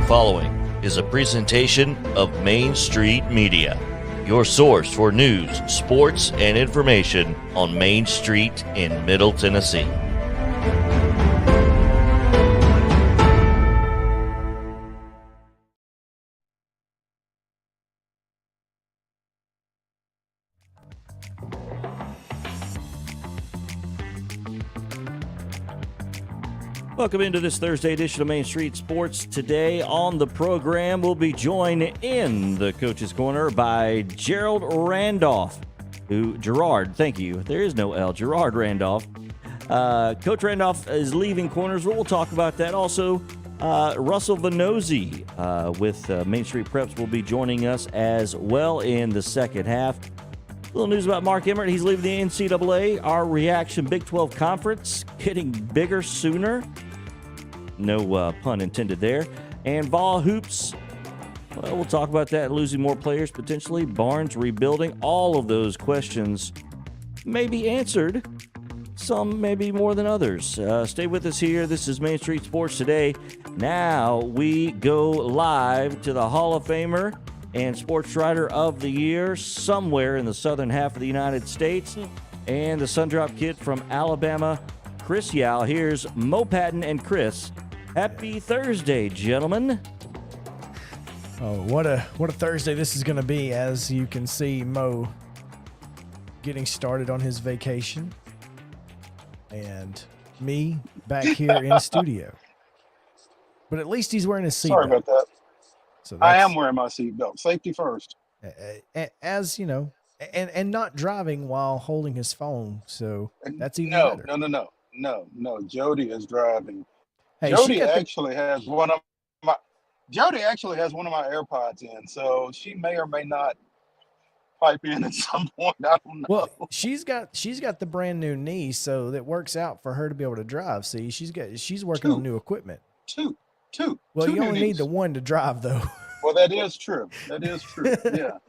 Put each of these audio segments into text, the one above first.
following is a presentation of Main Street Media, your source for news, sports, and information on Main Street in Middle Tennessee. Welcome into this Thursday edition of Main Street Sports. Today on the program, we'll be joined in the Coach's Corner by Gerard Randolph. Gerard, thank you. There is no L. Gerard Randolph. Coach Randolph is leaving Cornersville. We'll talk about that. Also, Russell Vannozzi with Main Street Preps will be joining us as well in the second half. A little news about Mark Emmert. He's leaving the NCAA. Our reaction, Big 12 Conference, getting bigger sooner. No pun intended there. And Vol Hoops, well, we'll talk about that. Losing more players potentially. Barnes rebuilding. All of those questions may be answered. Some maybe more than others. Stay with us here. This is Main Street Sports Today. Now we go live to the Hall of Famer and Sports Writer of the Year somewhere in the southern half of the United States, and the Sundrop Kid from Alabama, Chris Yao. Here's Mo Patton and Chris. Happy Thursday, gentlemen. Oh, what a Thursday this is going to be. As you can see, Mo getting started on his vacation, and me back here in studio. But at least he's wearing his seatbelt. Sorry about that. So I am wearing my seatbelt. Safety first. As you know, and not driving while holding his phone. So that's even No. Jody is driving. Hey, Jody actually has one of my AirPods in, so she may or may not pipe in at some point. I don't know. Well, she's got the brand new knee, so that works out for her to be able to drive. See, she's working on new equipment. Two. Well, you only need the one to drive, though. Well, that is true. Yeah.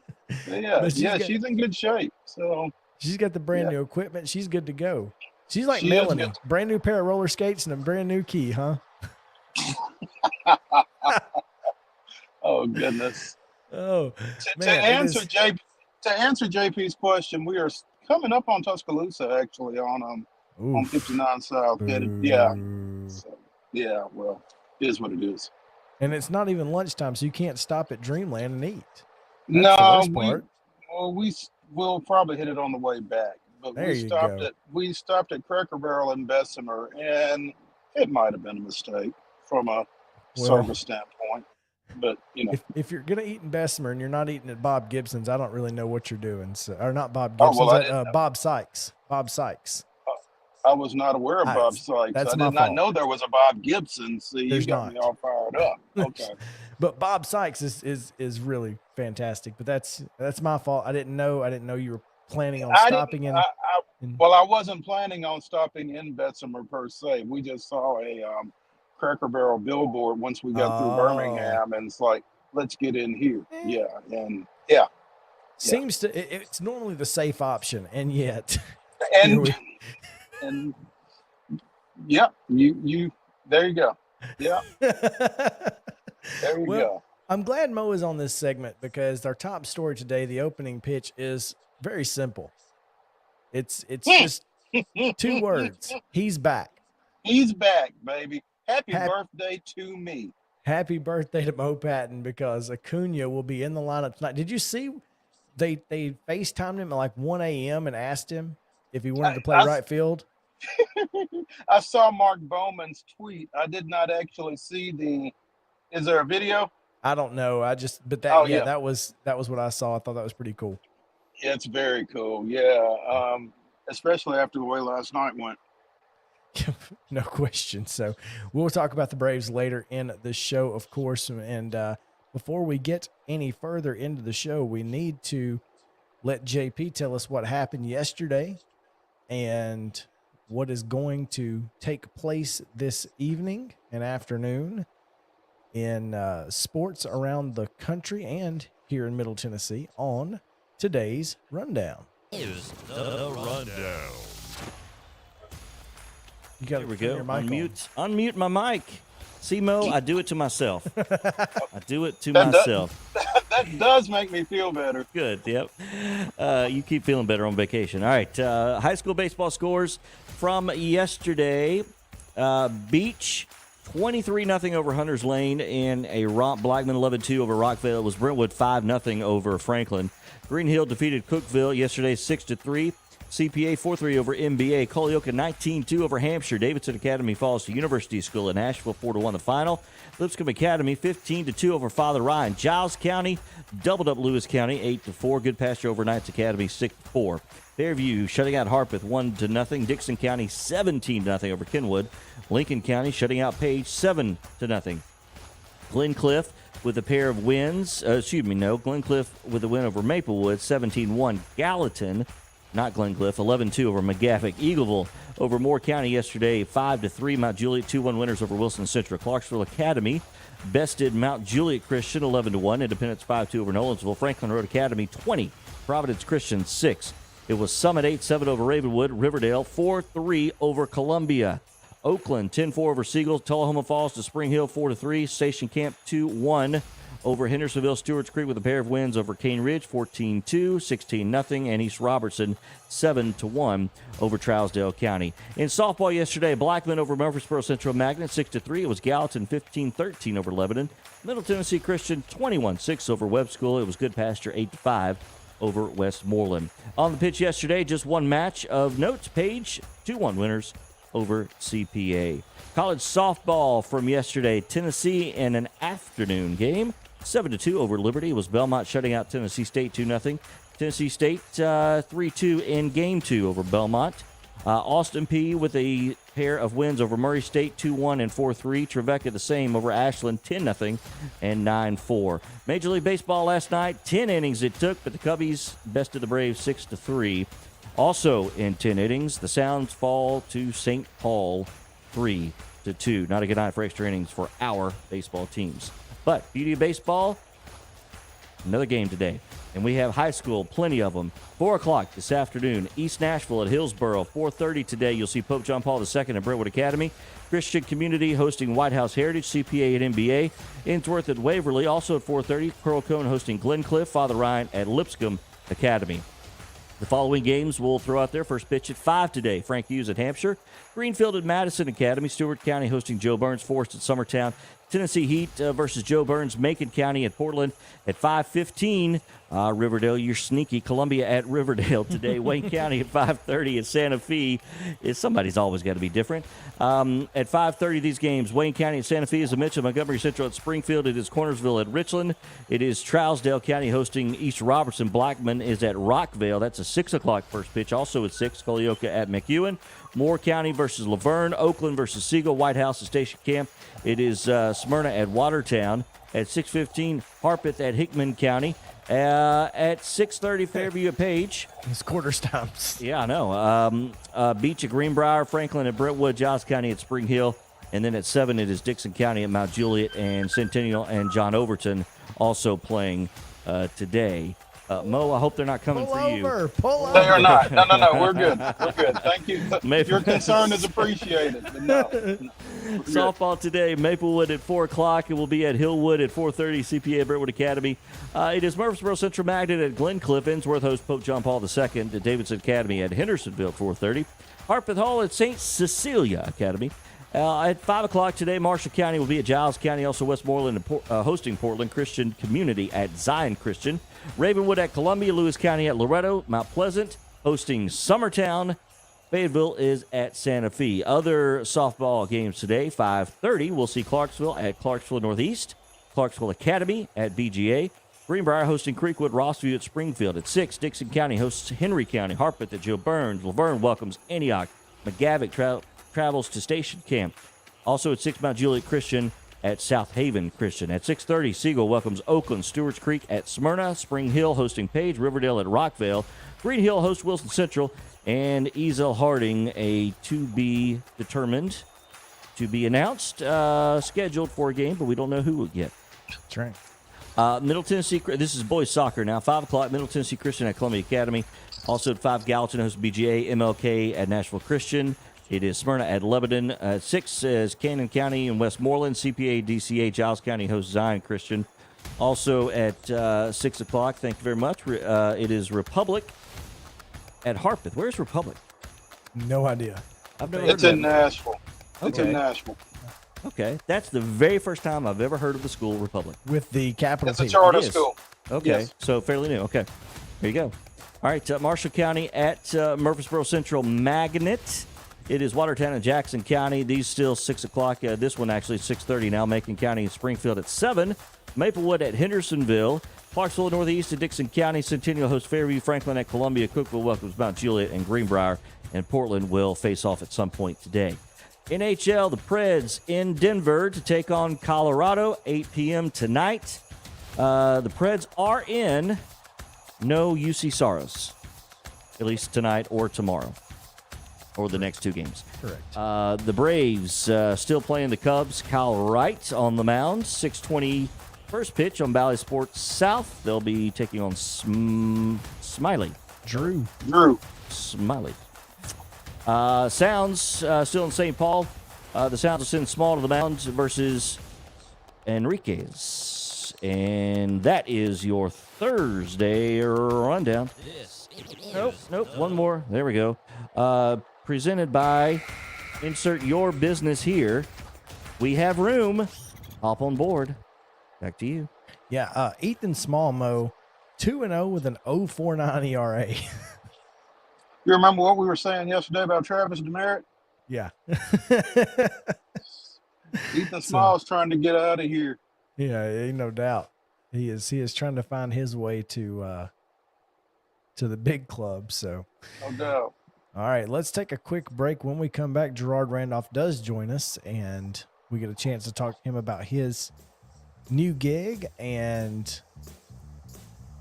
She's in good shape. So she's got the brand new equipment. She's good to go. She's like Melanie, brand new pair of roller skates and a brand new key, huh? Oh goodness. Oh, to answer JP's question, we are coming up on Tuscaloosa actually on 59 South. Yeah. So, yeah. Well, it is what it is. And it's not even lunchtime, so you can't stop at Dreamland and eat. That's we'll probably hit it on the way back. But we stopped at Cracker Barrel in Bessemer, and it might have been a mistake from a service standpoint. But if you're gonna eat in Bessemer and you're not eating at Bob Gibson's, I don't really know what you're doing. So, or not Bob Gibson's, Bob Sykes. Bob Sykes. I was not aware of Bob Sykes. I did not know there was a Bob Gibson. See, you got me all fired up. Okay. But Bob Sykes is really fantastic. But that's my fault. I didn't know you were planning on stopping in. Well, I wasn't planning on stopping in Bessemer per se. We just saw a Cracker Barrel billboard once we got through Birmingham, and it's like, let's get in here. Seems to it's normally the safe option, and yet and yeah, you there you go. Yeah. There you go. I'm glad Mo is on this segment because our top story today, the opening pitch, is very simple. It's just two words. He's back. He's back, baby. Happy birthday to me. Happy birthday to Mo Patton, because Acuna will be in the lineup tonight. Did you see they FaceTimed him at like 1 a.m. and asked him if he wanted to play right field? I saw Mark Bowman's tweet. I did not actually see is there a video? I don't know. That was what I saw. I thought that was pretty cool. It's very cool. Yeah. Especially after the way last night went. No question. So we'll talk about the Braves later in the show, of course. And before we get any further into the show, we need to let JP tell us what happened yesterday and what is going to take place this evening and afternoon in sports around the country and here in Middle Tennessee on today's Rundown. Here's the Rundown. You got There we go. Unmute my mic. See, Mo, I do it to myself. I do it to myself. That does make me feel better. Good, yep. You keep feeling better on vacation. All right, high school baseball scores from yesterday. Beach, 23-0 over Hunters Lane in a romp. Blackman 11-2 over Rockville. It was Brentwood 5-0 over Franklin. Green Hill defeated Cookeville yesterday 6-3. CPA 4-3 over MBA. Colioca 19-2 over Hampshire. Davidson Academy falls to University School in Nashville 4-1 the final. Lipscomb Academy 15-2 over Father Ryan. Giles County doubled up Lewis County 8-4. Good Pasture over Knights Academy 6-4. Fairview shutting out Harpeth 1-0. Dixon County 17-0 over Kenwood. Lincoln County shutting out Page 7-0. Glencliff with a pair of wins. Glencliff with a win over Maplewood 17-1. Gallatin, not Glencliff, 11-2 over McGavick. Eagleville over Moore County yesterday, 5-3. Mount Juliet 2-1 winners over Wilson Central. Clarksville Academy bested Mount Juliet Christian 11-1. Independence 5-2 over Nolensville. Franklin Road Academy 20. Providence Christian 6. It was Summit 8-7 over Ravenwood. Riverdale 4-3 over Columbia. Oakland 10-4 over Siegel. Tullahoma Falls to Spring Hill 4-3. Station Camp 2-1 over Hendersonville. Stewart's Creek with a pair of wins over Cane Ridge 14-2, 16-0, and East Robertson 7-1 over Trousdale County. In softball yesterday, Blackman over Murfreesboro Central Magnet 6-3. It was Gallatin 15-13 over Lebanon. Middle Tennessee Christian 21-6 over Webb School. It was Good Pasture 8-5 over Westmoreland. On the pitch yesterday, just one match of note. Page 2-1 winners over CPA. College softball from yesterday, Tennessee in an afternoon game, 7-2 over Liberty. It was Belmont shutting out Tennessee State 2-0. Tennessee State 3-2 in game 2 over Belmont. Austin P with a pair of wins over Murray State 2-1 and 4-3. Trevecca the same over Ashland 10-0 and 9-4. Major League Baseball last night, 10 innings it took, but the Cubbies bested the Braves 6-3. Also in 10 innings, the Sounds fall to St. Paul 3-2. Not a good night for extra innings for our baseball teams. But beauty of baseball, another game today. And we have high school, plenty of them. 4 o'clock this afternoon, East Nashville at Hillsboro. 4:30 today, you'll see Pope John Paul II at Brentwood Academy. Christian Community hosting White House Heritage, CPA at MBA. Ainsworth at Waverly, also at 4:30. Pearl Cone hosting Glencliff. Father Ryan at Lipscomb Academy. The following games we'll throw out there. First pitch at 5 today. Frank Hughes at Hampshire. Greenfield at Madison Academy. Stewart County hosting Joe Burns. Forest at Summertown. Tennessee Heat versus Joe Burns. Macon County at Portland at 5:15. Riverdale, you're sneaky. Columbia at Riverdale today. Wayne County at 5:30 at Santa Fe. Somebody's always got to be different. At 5:30, these games. Wayne County at Santa Fe, as I mentioned. Montgomery Central at Springfield. It is Cornersville at Richland. It is Trousdale County hosting East Robertson. Blackman is at Rockville. That's a 6 o'clock first pitch. Also at 6, Colioca at McEwen. Moore County versus Laverne. Oakland versus Siegel. White House at Station Camp. It is Smyrna at Watertown. At 6:15, Harpeth at Hickman County. At 6:30, Fairview at Page. It's quarters times. Yeah, I know. Beach at Greenbrier, Franklin at Brentwood, Giles County at Spring Hill. And then at 7, it is Dixon County at Mount Juliet, and Centennial and John Overton also playing today. Mo, I hope they're not coming for you. Pull over. They are not. No. We're good. We're good. Thank you. Your concern is appreciated. But no. Softball today, Maplewood at 4 o'clock. It will be at Hillwood at 4:30, CPA at Brentwood Academy. It is Murfreesboro Central Magnet at Glencliff. Ainsworth hosts Pope John Paul II at Davidson Academy at Hendersonville at 4:30. Harpeth Hall at St. Cecilia Academy. At 5 o'clock today, Marshall County will be at Giles County. Also, Westmoreland hosting Portland Christian Community at Zion Christian. Ravenwood at Columbia. Lewis County at Loretto. Mount Pleasant hosting Summertown. Fayetteville is at Santa Fe. Other softball games today, 5:30. We'll see Clarksville at Clarksville Northeast. Clarksville Academy at BGA. Greenbrier hosting Creekwood. Rossview at Springfield. At 6, Dixon County hosts Henry County. Harpeth at Joe Burns. Laverne welcomes Antioch. McGavick travels to Station Camp. Also at 6, Mount Juliet Christian at South Haven Christian. At 6:30, Siegel welcomes Oakland. Stewart's Creek at Smyrna. Spring Hill hosting Page. Riverdale at Rockville. Green Hill hosts Wilson Central. And Ezel Harding, a to-be determined, to be announced, scheduled for a game, but we don't know who yet. That's right. Middle Tennessee, this is boys soccer now. 5 o'clock, Middle Tennessee Christian at Columbia Academy. Also at 5, Gallatin hosts BGA. MLK at Nashville Christian. It is Smyrna at Lebanon. 6 is Cannon County and Westmoreland. CPA DCA Giles County hosts Zion Christian. Also at 6 o'clock, thank you very much, it is Republic at Harpeth. Where's Republic? No idea. I've never heard It's in Nashville. It's Okay. in Nashville. Okay, that's the very first time I've ever heard of the school Republic. With the capital It's a P. charter It is. school. Okay, Yes. so fairly new. Okay, there you go. All right, Marshall County at Murfreesboro Central Magnet. It is Watertown and Jackson County. These still 6 o'clock. This one actually 6:30 now. Macon County and Springfield at 7. Maplewood at Hendersonville. Clarksville Northeast at Dixon County. Centennial hosts Fairview. Franklin at Columbia. Cookeville welcomes Mount Juliet, and Greenbrier and Portland will face off at some point today. NHL, the Preds in Denver to take on Colorado, 8 p.m. tonight. The Preds are in. No UC Saros, at least tonight or tomorrow, or the next 2 games. Correct. The Braves still playing the Cubs. Kyle Wright on the mound. 6:20 first pitch on Valley Sports South. They'll be taking on Smiley. Drew. Smiley. Sounds still in St. Paul. The Sounds will send Small to the mound versus Enriquez. And that is your Thursday rundown. Nope. One more. There we go. Presented by insert your business here. We have room. Hop on board. Back to you. Yeah, Ethan Smallmo, 2-0 with an 0.49 ERA. You remember what we were saying yesterday about Travis Demerit? Yeah. Ethan Small's trying to get out of here. Yeah, ain't no doubt. He is trying to find his way to the big club. So, No doubt. all right, let's take a quick break. When we come back, Gerard Randolph does join us, and we get a chance to talk to him about his new gig, and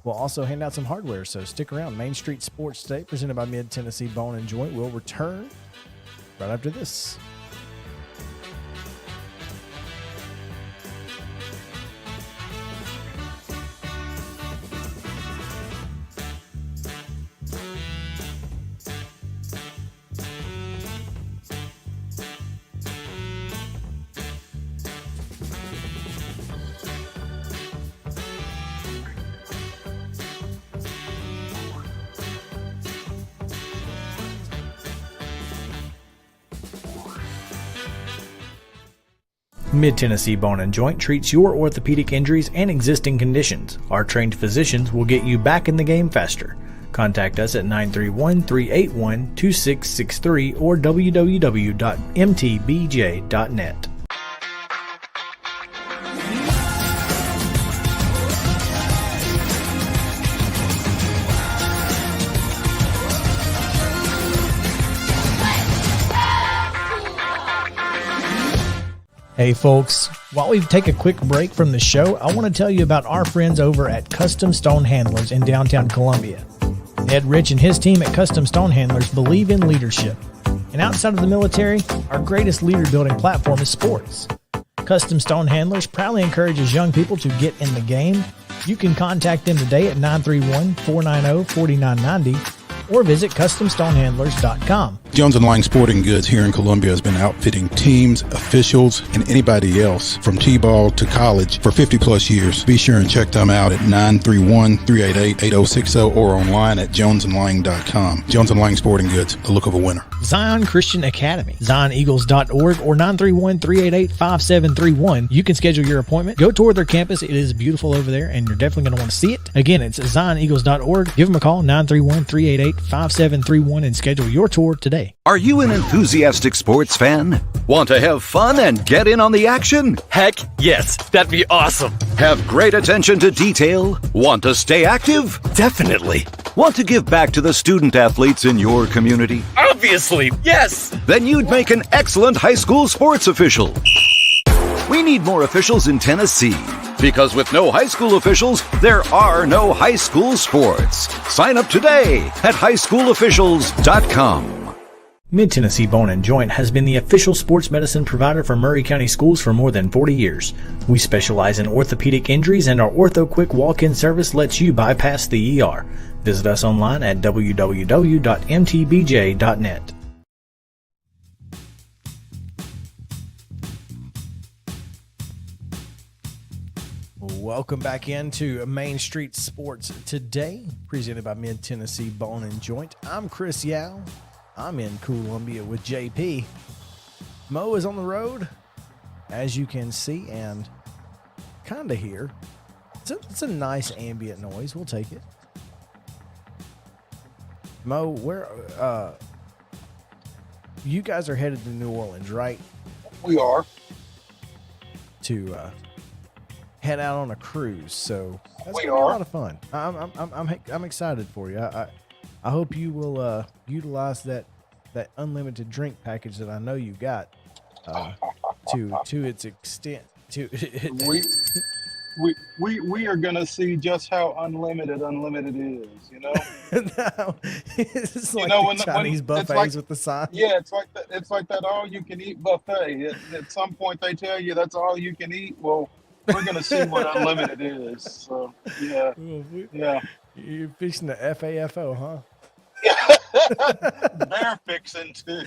we'll also hand out some hardware. So stick around. Main Street Sports Day, presented by Mid-Tennessee Bone and Joint, will return right after this. Mid-Tennessee Bone and Joint treats your orthopedic injuries and existing conditions. Our trained physicians will get you back in the game faster. Contact us at 931-381-2663 or www.mtbj.net. Hey folks, while we take a quick break from the show, I want to tell you about our friends over at Custom Stone Handlers in downtown Columbia. Ed Rich and his team at Custom Stone Handlers believe in leadership. And outside of the military, our greatest leader building platform is sports. Custom Stone Handlers proudly encourages young people to get in the game. You can contact them today at 931-490-4990 or visit CustomStonehandlers.com. Jones & Lang Sporting Goods here in Columbia has been outfitting teams, officials, and anybody else from T-ball to college for 50-plus years. Be sure and check them out at 931-388-8060 or online at jonesandlang.com. Jones & Lang Sporting Goods, the look of a winner. Zion Christian Academy, ZionEagles.org or 931-388-5731. You can schedule your appointment. Go tour their campus. It is beautiful over there, and you're definitely going to want to see it. Again, it's ZionEagles.org. Give them a call, 931-388-5731, and schedule your tour today. Are you an enthusiastic sports fan? Want to have fun and get in on the action? Heck yes, that'd be awesome. Have great attention to detail? Want to stay active? Definitely. Want to give back to the student athletes in your community? Obviously, yes. Then you'd make an excellent high school sports official. We need more officials in Tennessee, because with no high school officials, there are no high school sports. Sign up today at highschoolofficials.com. Mid-Tennessee Bone and Joint has been the official sports medicine provider for Murray County Schools for more than 40 years. We specialize in orthopedic injuries, and our Ortho Quick walk-in service lets you bypass the ER. Visit us online at www.mtbj.net. Welcome back into Main Street Sports Today, presented by Mid-Tennessee Bone and Joint. I'm Chris Yao. I'm in Columbia with JP. Mo is on the road, as you can see and kind of hear. It's a nice ambient noise. We'll take it. Mo, where you guys are headed to New Orleans, right? We are. To head out on a cruise, so that's We gonna be a are. lot of fun. I'm excited for you. I hope you will utilize that unlimited drink package that I know you got to its extent. We are gonna see just how unlimited is. You know. No, it's like when the Chinese it's buffets like, with the sign. Yeah, it's like that. It's like that all-you-can-eat buffet. At some point, they tell you that's all you can eat. Well, we're gonna see what unlimited is. So yeah. You're fixing the FAFO, huh? They're fixing too.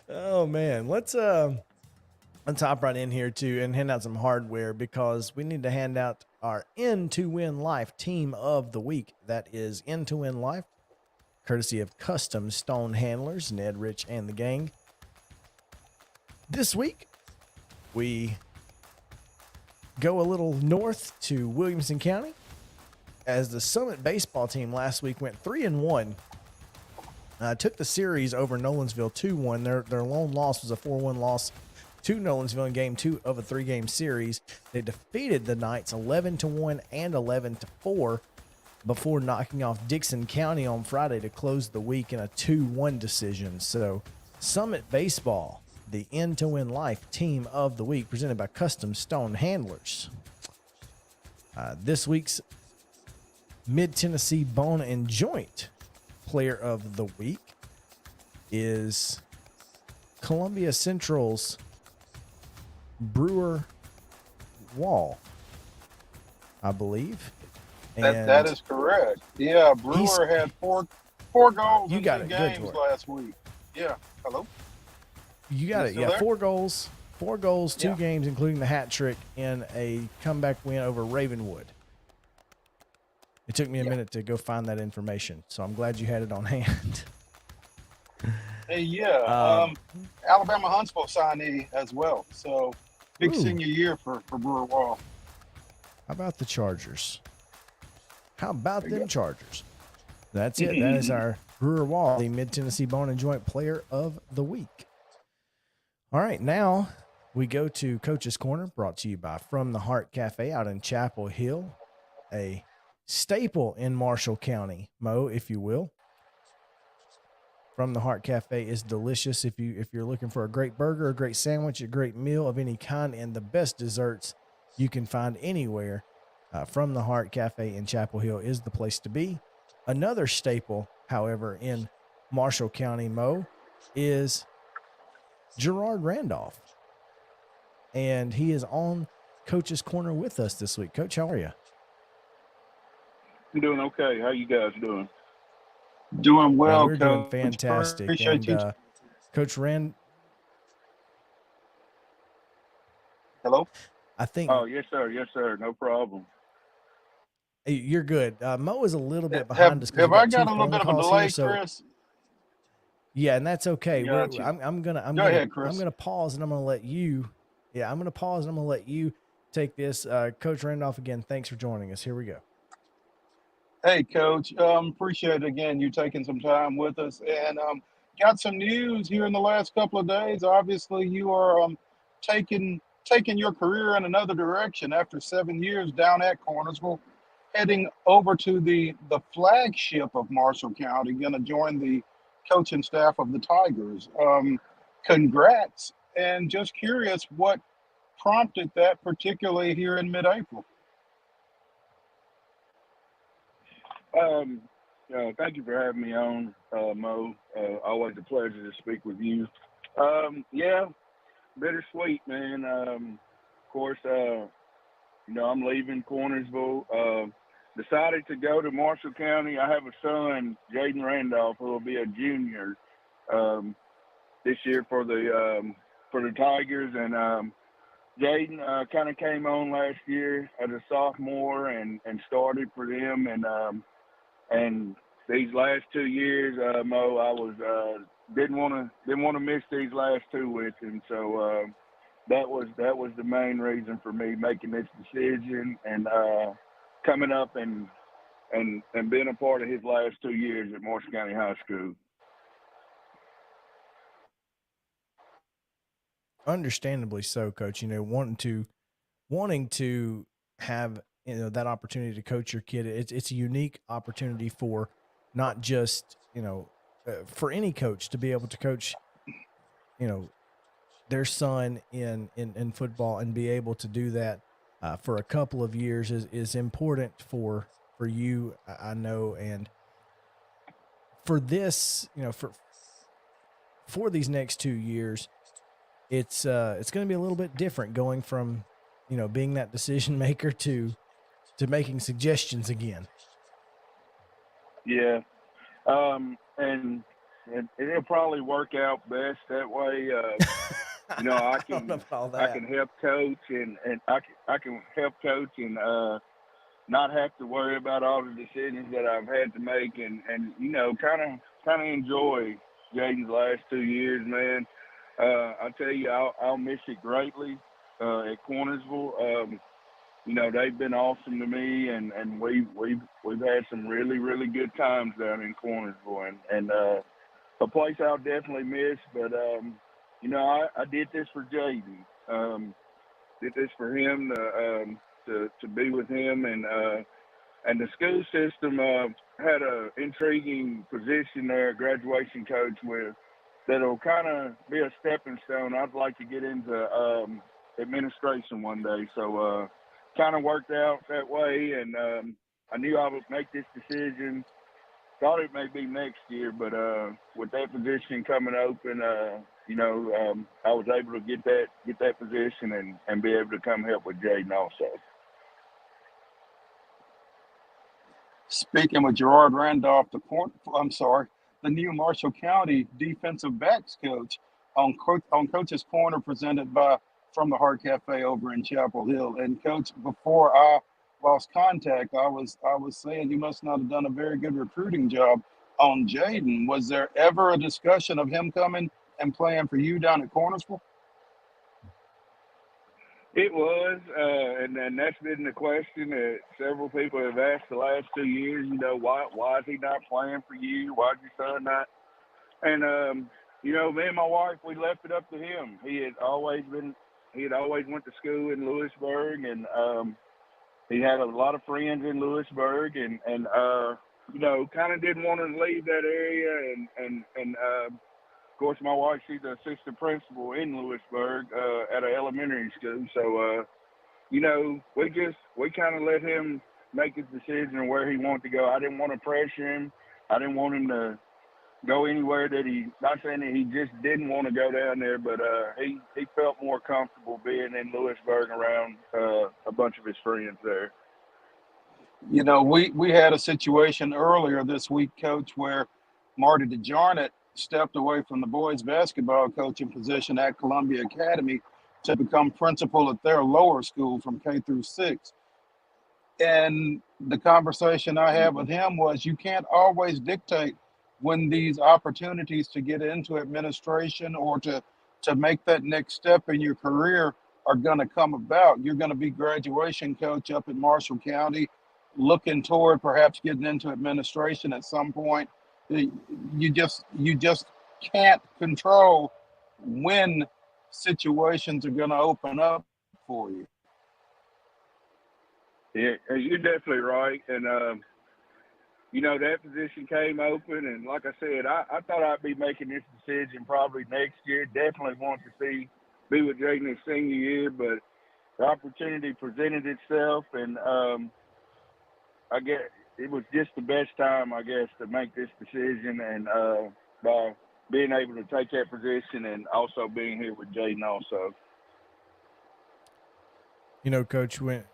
Oh man, let's hop right in here too and hand out some hardware because we need to hand out our N2Win Life Team of the Week. That is N2Win Life, courtesy of Custom Stone Handlers, Ned, Rich, and the gang. This week, we go a little north to Williamson County as the Summit baseball team last week went 3-1. Took the series over Nolensville 2-1. Their lone loss was a 4-1 loss to Nolensville in game 2 of a 3-game series. They defeated the Knights 11-1 and 11-4 before knocking off Dixon County on Friday to close the week in a 2-1 decision. So Summit Baseball, the N2Win Life Team of the Week, presented by Custom Stone Handlers. This week's Mid-Tennessee Bone and Joint Player of the Week is Columbia Central's Brewer Wall, I believe. That is correct. Yeah, Brewer had four goals in 2 games last week. Yeah. Hello? You got it. Yeah, there? 4 goals, 2 games, including the hat trick in a comeback win over Ravenwood. It took me a minute to go find that information, so I'm glad you had it on hand. Hey, Alabama Huntsville signee as well. So big senior year for Brewer Wall. How about the Chargers? How about them Chargers? That's it. That is our Brewer Wall, the Mid-Tennessee Bone and Joint Player of the Week. All right, now we go to Coach's Corner, brought to you by From the Heart Cafe out in Chapel Hill, a staple in Marshall County, Mo, if you will. From the Heart Cafe is delicious if you're looking for a great burger, a great sandwich, a great meal of any kind, and the best desserts you can find anywhere. From the Heart Cafe in Chapel Hill is the place to be. Another staple, however, in Marshall County, Mo, is Gerard Randolph. And he is on Coach's Corner with us this week. Coach, how are you? I'm doing okay. How you guys doing? Doing well, we're doing fantastic. Appreciate you. Coach Rand. Hello? I think. Oh, yes, sir. Yes, sir. No problem. You're good. Mo is a little bit behind us. Have I got a little bit of a delay, Chris? Yeah, and that's okay. Gotcha. I'm gonna ahead, Chris. I'm gonna pause and I'm gonna let you. Yeah, I'm gonna pause and I'm gonna let you take this. Coach Randolph, again, thanks for joining us. Here we go. Hey, Coach. Appreciate it again. You taking some time with us, and got some news here in the last couple of days. Obviously, you are taking your career in another direction after 7 years down at Cornersville, heading over to the flagship of Marshall County. Going to join the coaching staff of the Tigers. Congrats, and just curious what prompted that, particularly here in mid-April. Thank you for having me on, Mo. Always a pleasure to speak with you. Bittersweet, man. Of course, I'm leaving Cornersville. Decided to go to Marshall County. I have a son, Jaden Randolph, who will be a junior this year for the Tigers, and Jaden kind of came on last year as a sophomore and started for them, and these last 2 years, Mo, I was didn't want to miss these last two with him, so that was the main reason for me making this decision and coming up and being a part of his last 2 years at Marshall County High School. Understandably so, Coach. Wanting to have that opportunity to coach your kid. It's a unique opportunity for not just for any coach to be able to coach their son in football and be able to do that for a couple of years is important for you, I know, and for this for these next 2 years. It's going to be a little bit different going from, being that decision maker to making suggestions again. Yeah. And it'll probably work out best that way. I can help coach and I can help coach and not have to worry about all the decisions that I've had to make and kind of enjoy Jaden's last 2 years, man. I tell you, I'll miss it greatly at Cornersville. They've been awesome to me, and we've had some really, really good times down in Cornersville, and a place I'll definitely miss. But I did this for Jaden. Did this for him to be with him, and the school system had a intriguing position there, graduation coach with. That'll kind of be a stepping stone. I'd like to get into administration one day. So kind of worked out that way, and I knew I would make this decision. Thought it may be next year, but with that position coming open, I was able to get that position and be able to come help with Jaden also. Speaking with Gerard Randolph, the new Marshall County defensive backs coach on Coach's Corner, presented from the Heart Cafe over in Chapel Hill. And Coach, before I lost contact, I was saying you must not have done a very good recruiting job on Jaden. Was there ever a discussion of him coming and playing for you down at Cornersville? It was, and that's been the question that several people have asked the last 2 years. Why is he not playing for you? Why is your son not? And me and my wife, we left it up to him. He had always went to school in Lewisburg, and he had a lot of friends in Lewisburg, and kind of didn't want to leave that area, and of course, my wife, she's the assistant principal in Lewisburg at an elementary school. So, we kind of let him make his decision on where he wanted to go. I didn't want to pressure him. I didn't want him to go anywhere not saying that he just didn't want to go down there, but he felt more comfortable being in Lewisburg around a bunch of his friends there. We had a situation earlier this week, Coach, where Marty DeJarnett stepped away from the boys basketball coaching position at Columbia Academy to become principal at their lower school from K through 6. And the conversation I had with him was, you can't always dictate when these opportunities to get into administration or to make that next step in your career are going to come about. You're going to be graduation coach up in Marshall County, looking toward perhaps getting into administration at some point. You just can't control when situations are going to open up for you. Yeah, you're definitely right. And, that position came open. And like I said, I thought I'd be making this decision probably next year. Definitely want to be with Jaden his senior year, but the opportunity presented itself. And I guess it was just the best time, I guess, to make this decision. And by being able to take that position and also being here with Jaden also. Coach, when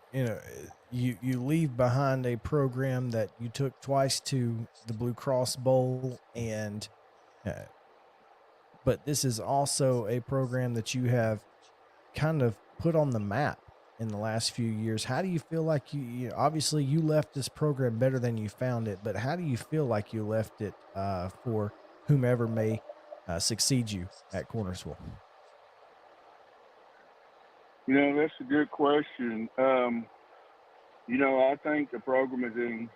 you leave behind a program that you took twice to the Blue Cross Bowl, and but this is also a program that you have kind of put on the map in the last few years. How do you feel like you obviously you left this program better than you found it, but how do you feel like you left it for whomever may succeed you at Cornersville? That's a good question. I think the program is in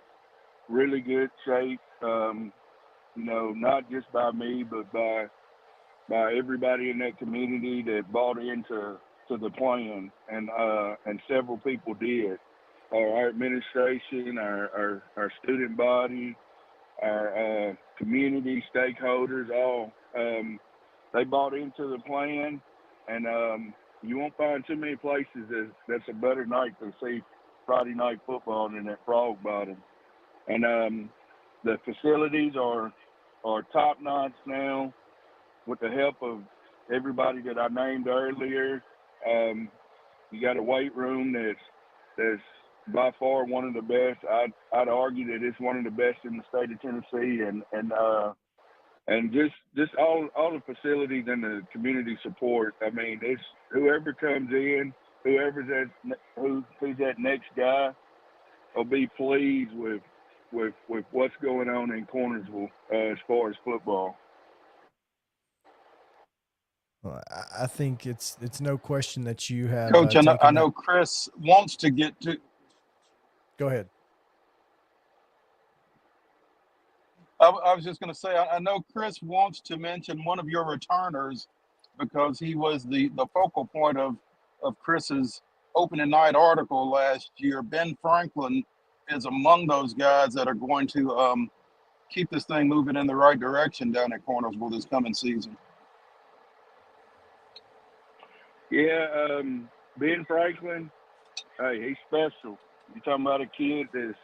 really good shape, not just by me, but by everybody in that community that bought into the plan, and several people did. Our administration, our student body, our community stakeholders, all they bought into the plan, and you won't find too many places that's a better night to see Friday night football than at Frog Bottom. And the facilities are top notch now, with the help of everybody that I named earlier. You got a weight room that's by far one of the best. I'd argue that it's one of the best in the state of Tennessee, and just all the facilities and the community support. I mean, it's whoever comes in, who's that next guy, will be pleased with what's going on in Cornersville as far as football. Well, I think it's no question that you have. Coach, I know Chris wants to get to. Go ahead. I was just going to say, I know Chris wants to mention one of your returners because he was the focal point of Chris's opening night article last year. Ben Franklin is among those guys that are going to keep this thing moving in the right direction down at Cornersville this coming season. Yeah, Ben Franklin, hey, he's special. You're talking about a kid that's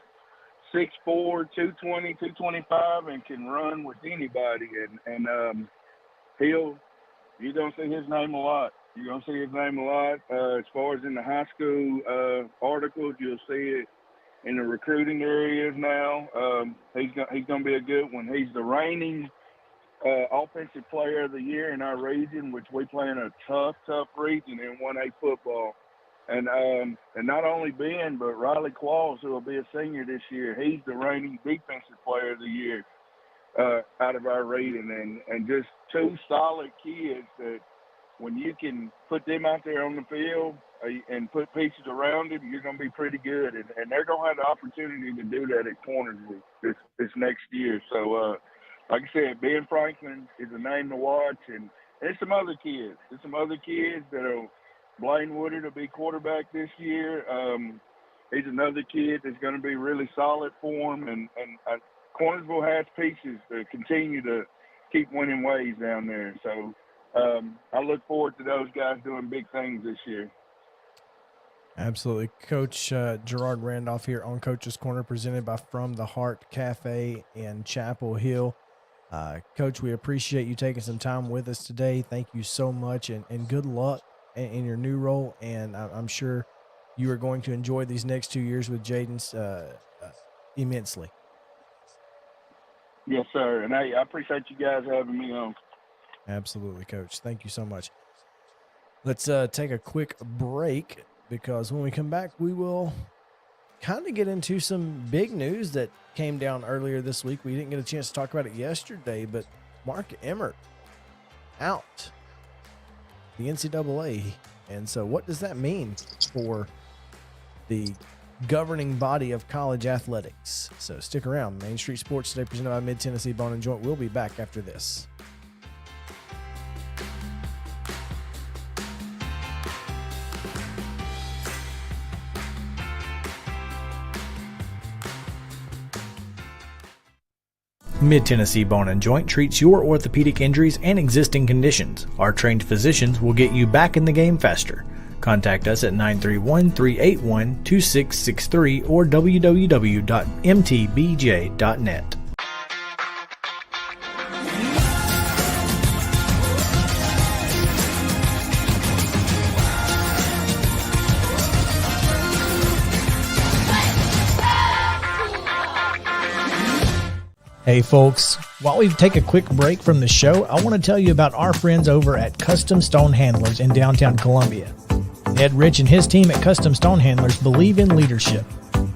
6'4", 220, 225, and can run with anybody. And you're going to see his name a lot. You're going to see his name a lot. As far as in the high school articles, you'll see it in the recruiting areas now. He's going to be a good one. He's the reigning offensive player of the year in our region, which we play in a tough region in 1A football. And not only Ben, but Riley Qualls, who will be a senior this year, he's the reigning defensive player of the year out of our region. And just two solid kids that when you can put them out there on the field and put pieces around them, you're going to be pretty good. And they're going to have the opportunity to do that at Cornersville this next year. So, like I said, Ben Franklin is a name to watch. And there's some other kids. There's some other kids that are – Blaine Woodard will be quarterback this year. He's another kid that's going to be really solid for him. And Cornersville has pieces to continue to keep winning ways down there. So I look forward to those guys doing big things this year. Absolutely. Coach Gerard Randolph here on Coach's Corner, presented by From the Heart Cafe in Chapel Hill. Coach, we appreciate you taking some time with us today. Thank you so much, and good luck in your new role, and I'm sure you are going to enjoy these next 2 years with Jaden's immensely. Yes, sir. And I appreciate you guys having me on. Absolutely, Coach. Thank you so much. Let's take a quick break, because when we come back, we will kind of get into some big news that came down earlier this week. We didn't get a chance to talk about it yesterday, but Mark Emmert out the NCAA. And so what does that mean for the governing body of college athletics? So stick around. Main Street Sports Today, presented by Mid-Tennessee Bone and Joint. We'll be back after this. Mid-Tennessee Bone and Joint treats your orthopedic injuries and existing conditions. Our trained physicians will get you back in the game faster. Contact us at 931-381-2663 or www.mtbj.net. Hey folks, while we take a quick break from the show, I want to tell you about our friends over at Custom Stone Handlers in downtown Columbia. Ed Rich and his team at Custom Stone Handlers believe in leadership.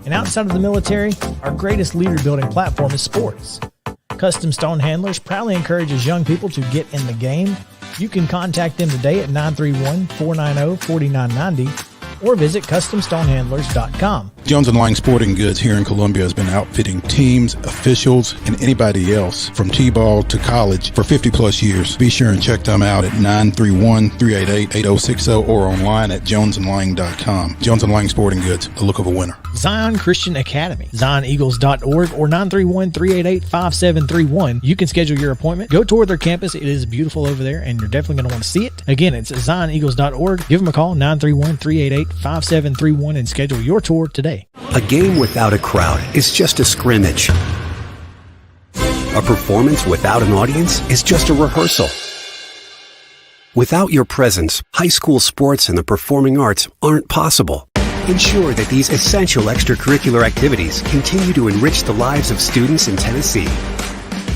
And outside of the military, our greatest leader building platform is sports. Custom Stone Handlers proudly encourages young people to get in the game. You can contact them today at 931-490-4990 or visit CustomStonehandlers.com. Jones and Lang Sporting Goods here in Columbia has been outfitting teams, officials, and anybody else from T-ball to college for 50 plus years. Be sure and check them out at 931-388-8060 or online at jonesandlang.com. Jones and Lang Sporting Goods, the look of a winner. Zion Christian Academy, ZionEagles.org or 931-388-5731. You can schedule your appointment. Go tour their campus. It is beautiful over there, and you're definitely going to want to see it. Again, it's ZionEagles.org. Give them a call, 931-388-5731, and schedule your tour today. A game without a crowd is just a scrimmage. A performance without an audience is just a rehearsal. Without your presence, high school sports and the performing arts aren't possible. Ensure that these essential extracurricular activities continue to enrich the lives of students in Tennessee.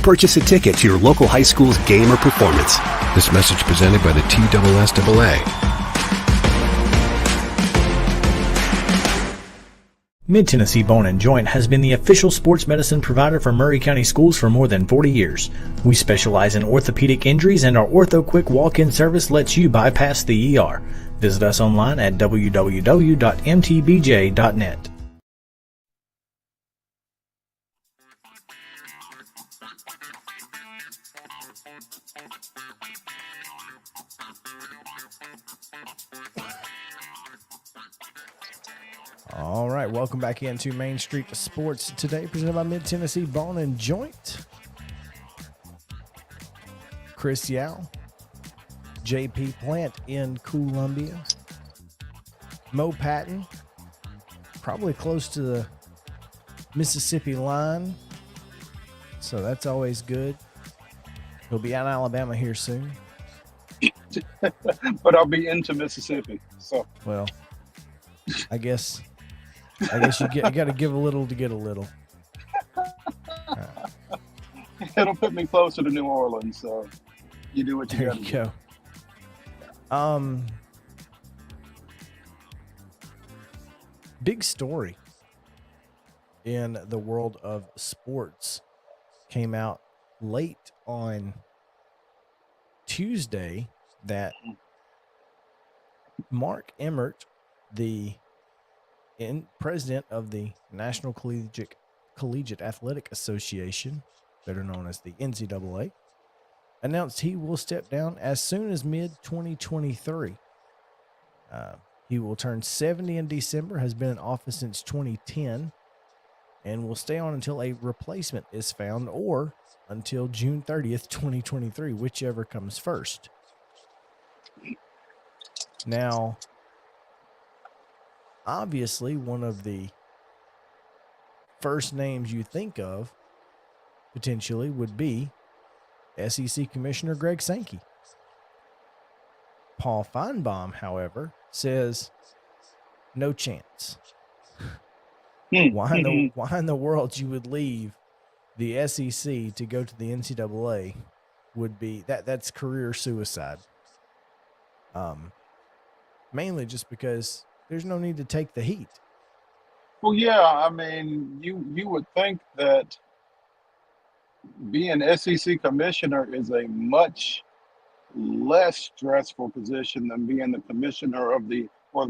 Purchase a ticket to your local high school's game or performance. This message presented by the TSSAA. Mid-Tennessee Bone & Joint has been the official sports medicine provider for Maury County schools for more than 40 years. We specialize in orthopedic injuries, and our Ortho Quick walk-in service lets you bypass the ER. Visit us online at www.mtbj.net. All right, welcome back into Main Street Sports today, presented by Mid-Tennessee Bone & Joint. Chris Yao, JP Plant in Columbia, Mo Patton, probably close to the Mississippi line, so that's always good. He'll be out in Alabama here soon. But I'll be into Mississippi, so. Well, I guess you got to give a little to get a little. Right. It'll put me closer to New Orleans, so you do what you got to do. There you go. Big story in the world of sports came out late on Tuesday that Mark Emmert, the president of the National Collegiate Athletic Association, better known as the NCAA, announced he will step down as soon as mid-2023. He will turn 70 in December, has been in office since 2010, and will stay on until a replacement is found or until June 30th, 2023, whichever comes first. Now, obviously, one of the first names you think of potentially would be SEC Commissioner Greg Sankey. Paul Feinbaum, however, says no chance. Why in the world you would leave the SEC to go to the NCAA would be that's career suicide. Mainly just because there's no need to take the heat. Well, yeah, I mean, you would think that being SEC commissioner is a much less stressful position than being the commissioner of the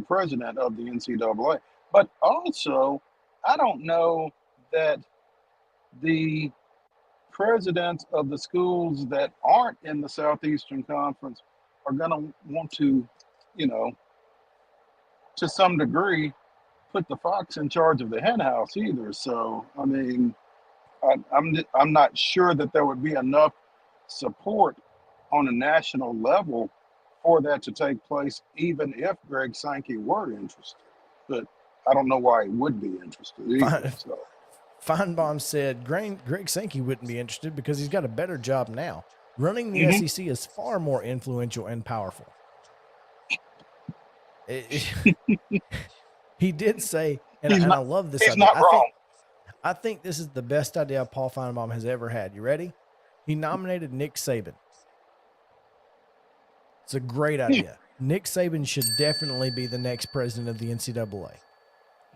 president of the NCAA. But also, I don't know that the presidents of the schools that aren't in the Southeastern Conference are going to want to, to some degree, put the fox in charge of the hen house either. So, I mean, I'm not sure that there would be enough support on a national level for that to take place, even if Greg Sankey were interested. But I don't know why he would be interested either. So. Feinbaum said Greg Sankey wouldn't be interested because he's got a better job now. Running the SEC is far more influential and powerful. He did say, and I love this he's idea. not wrong. I think this is the best idea Paul Feinbaum has ever had. You ready? He nominated Nick Saban. It's a great idea. Nick Saban should definitely be the next president of the NCAA,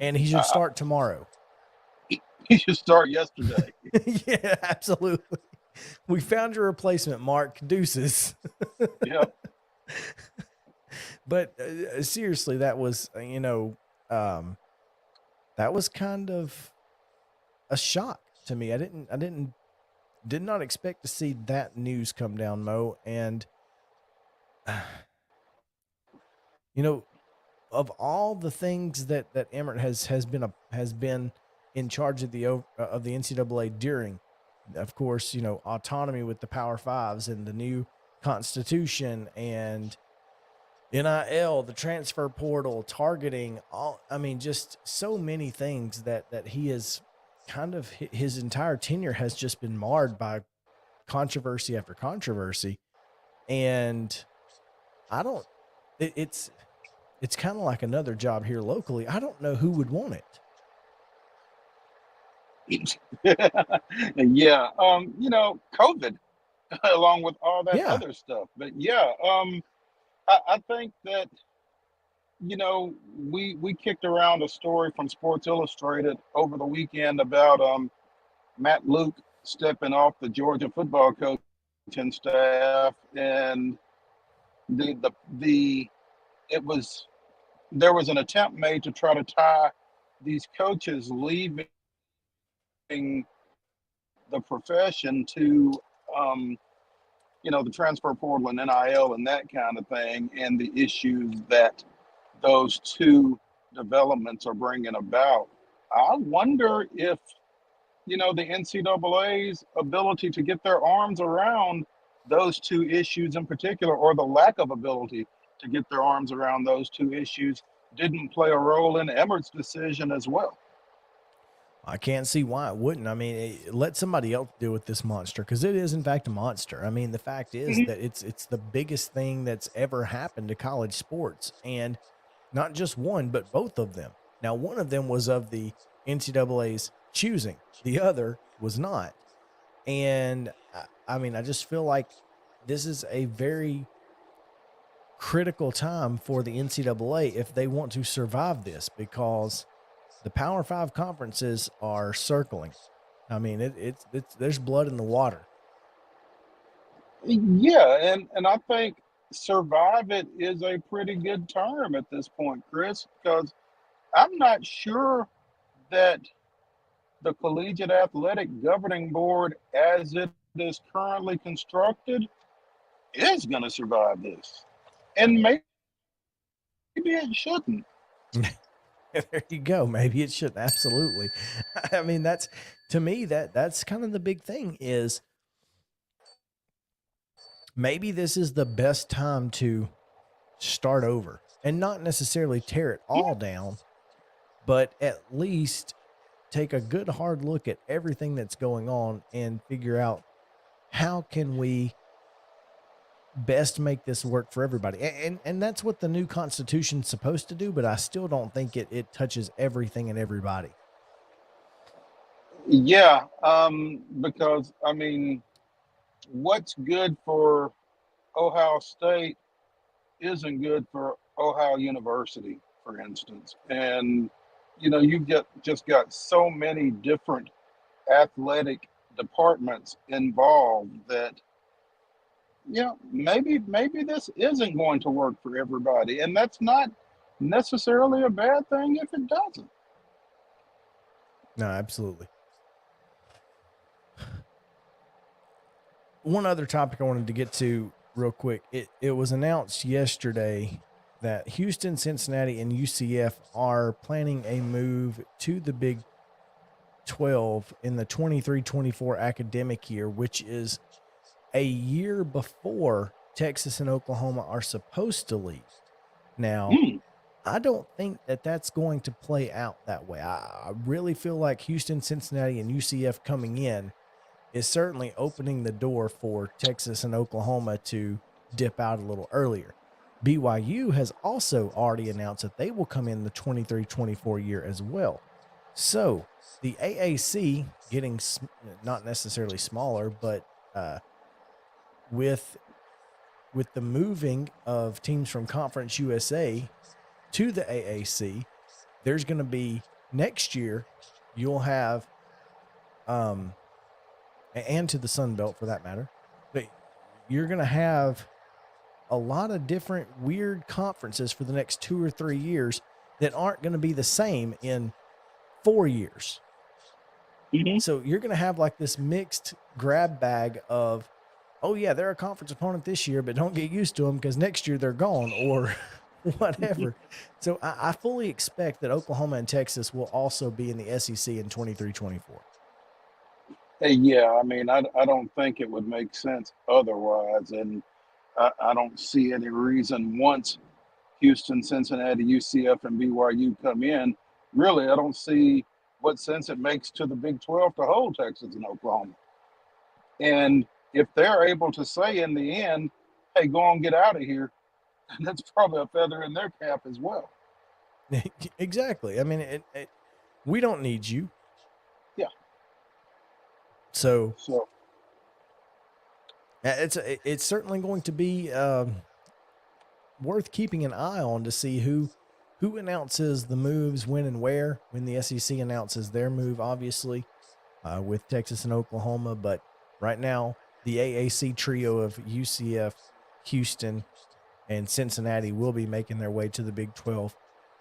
and he should start tomorrow. He should start yesterday. Yeah, absolutely. We found your replacement, Mark. Deuces. Yep. But seriously, that was, that was kind of a shock to me. I did not expect to see that news come down, Mo. And, of all the things that Emmert has been in charge of the NCAA during, of course, autonomy with the Power Fives and the new constitution and NIL, the transfer portal, targeting, just so many things that he is kind of, his entire tenure has just been marred by controversy after controversy. And it's kind of like another job here locally. I don't know who would want it. Yeah. COVID along with all that other stuff. But yeah, I think that, we kicked around a story from Sports Illustrated over the weekend about Matt Luke stepping off the Georgia football coaching staff, and there was an attempt made to try to tie these coaches leaving the profession to the transfer portal and NIL and that kind of thing, and the issues that those two developments are bringing about. I wonder if, the NCAA's ability to get their arms around those two issues in particular, or the lack of ability to get their arms around those two issues, didn't play a role in Emmert's decision as well. I can't see why it wouldn't. Let somebody else deal with this monster, because it is in fact a monster. The fact is that it's the biggest thing that's ever happened to college sports, and not just one, but both of them. Now, one of them was of the NCAA's choosing, the other was not. And I just feel like this is a very critical time for the NCAA if they want to survive this, because the Power Five conferences are circling. It's there's blood in the water. Yeah, and I think survive it is a pretty good term at this point, Chris, because I'm not sure that the Collegiate Athletic Governing Board, as it is currently constructed, is going to survive this. And maybe it shouldn't. There you go. Maybe it shouldn't. Absolutely. That's, to me, that's kind of the big thing is maybe this is the best time to start over and not necessarily tear it all down, but at least take a good hard look at everything that's going on and figure out how can we best make this work for everybody. And that's what the new Constitution's supposed to do, but I still don't think it touches everything and everybody. Yeah, because, what's good for Ohio State isn't good for Ohio University, for instance. And, you've just got so many different athletic departments involved that, maybe this isn't going to work for everybody. And that's not necessarily a bad thing if it doesn't. No, absolutely. One other topic I wanted to get to real quick. It was announced yesterday that Houston, Cincinnati, and UCF are planning a move to the Big 12 in the 23-24 academic year, which is a year before Texas and Oklahoma are supposed to leave. Now, I don't think that that's going to play out that way. I really feel like Houston, Cincinnati, and UCF coming in is certainly opening the door for Texas and Oklahoma to dip out a little earlier. BYU has also already announced that they will come in the 23-24 year as well. So the AAC getting not necessarily smaller, but with with the moving of teams from Conference USA to the AAC, there's going to be next year, you'll have, and to the Sun Belt for that matter, but you're going to have a lot of different weird conferences for the next 2 or 3 years that aren't going to be the same in 4 years. Mm-hmm. So you're going to have like this mixed grab bag of, oh yeah, they're a conference opponent this year, but don't get used to them because next year they're gone or whatever. So I fully expect that Oklahoma and Texas will also be in the SEC in 23-24. Hey, yeah, I mean, I don't think it would make sense otherwise. And I don't see any reason once Houston, Cincinnati, UCF, and BYU come in, really, I don't see what sense it makes to the Big 12 to hold Texas and Oklahoma. And if they're able to say in the end, hey, go on, get out of here, that's probably a feather in their cap as well. Exactly. I mean, we don't need you. Yeah. So it's certainly going to be worth keeping an eye on to see who announces the moves when and where, when the SEC announces their move, obviously, with Texas and Oklahoma. But right now, the AAC trio of UCF, Houston, and Cincinnati will be making their way to the Big 12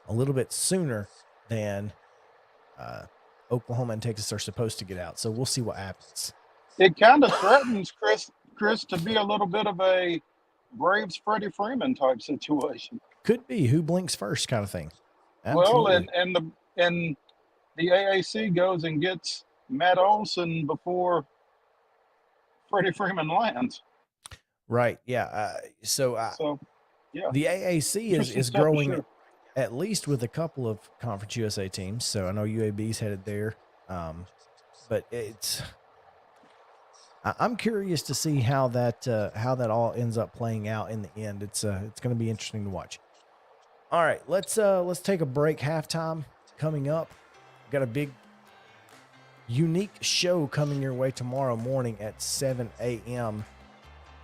a little bit sooner than Oklahoma and Texas are supposed to get out. So we'll see what happens. It kind of threatens, Chris, to be a little bit of a Braves Freddie Freeman type situation. Could be who blinks first kind of thing. Absolutely. Well, and the AAC goes and gets Matt Olson before Freddie Freeman lands. Right. Yeah. So yeah, the AAC is growing sure. At least with a couple of Conference USA teams. So I know UAB's headed there. But I'm curious to see how that all ends up playing out in the end. It's going to be interesting to watch. All right, let's take a break. Halftime coming up. Got a big, unique show coming your way tomorrow morning at 7 a.m.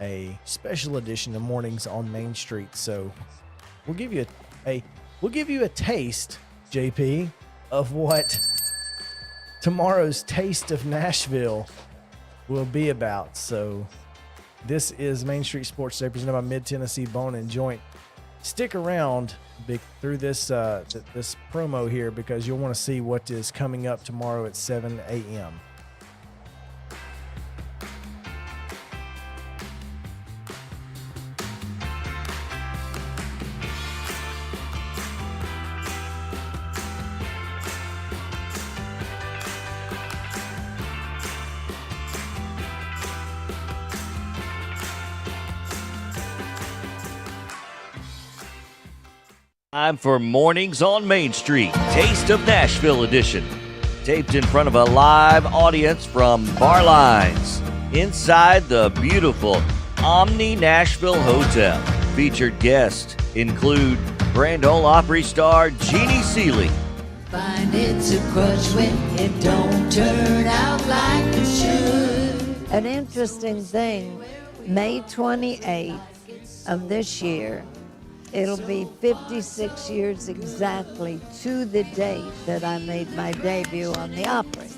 A special edition of Mornings on Main Street. So we'll give you a taste, JP, of what tomorrow's Taste of Nashville will be about. So this is Main Street Sports Today, presented by Mid-Tennessee Bone and Joint. Stick around through this this promo here because you'll want to see what is coming up tomorrow at 7 a.m. Time for Mornings on Main Street, Taste of Nashville edition. Taped in front of a live audience from Bar Lines inside the beautiful Omni Nashville Hotel. Featured guests include Grand Ole Opry star Jeannie Seeley. Find it's a crush when it don't turn out like it should. An interesting thing, May 28th of this year, it'll be 56 years exactly to the date that I made my debut on the Opry.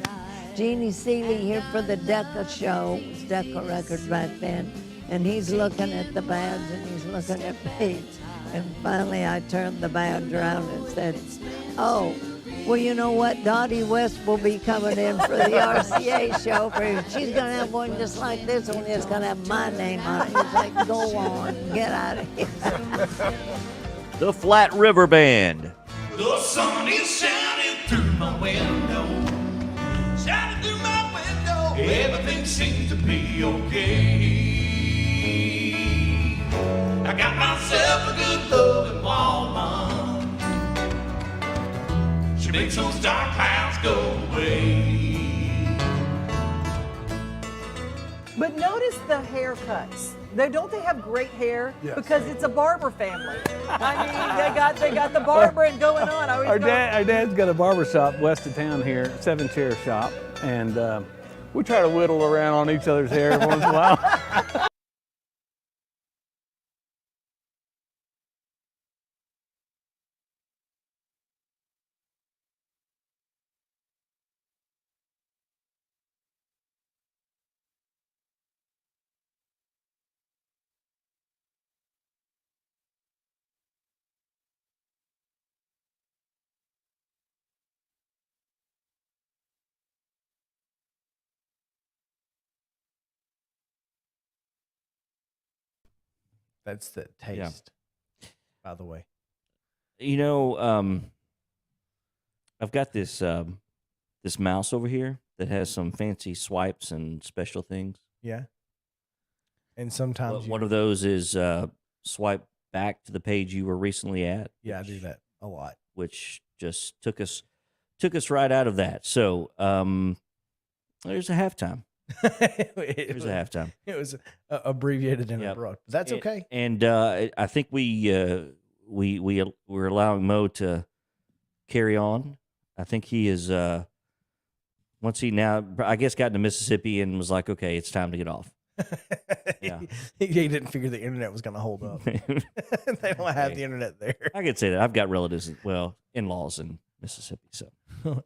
Jeannie Seeley here for the Decca show, it was Decca Records back then, and he's looking at the badge and he's looking at me. And finally I turned the badge around and said, oh, well, you know what? Dottie West will be coming in for the RCA show. She's going to have one just like this, only it's going to have my name on it. He's like, go on, get out of here. The Flat River Band. The sun is shining through my window. Shining through my window. Everything seems to be okay. I got myself a good loving woman. She makes those dark clouds go away. But notice the haircuts. Don't they have great hair? Yes. Because it's a barber family. I mean, they got the barbering going on. Our dad's got a barber shop west of town here, 7 Chair Shop, and we try to whittle around on each other's hair once in a while. That's the taste, by the way. You know, I've got this this mouse over here that has some fancy swipes and special things. Yeah. And sometimes one of those is swipe back to the page you were recently at. Yeah, I do that a lot. Which just took us right out of that. So there's a halftime. There's a halftime. It was abbreviated in abroad. That's okay. And I think we're allowing Mo to carry on. I think he is once he now I guess got into Mississippi and was like, okay, it's time to get off. Yeah, he didn't figure the internet was going to hold up. They don't have the internet there. I could say that I've got relatives, well, in-laws in Mississippi, so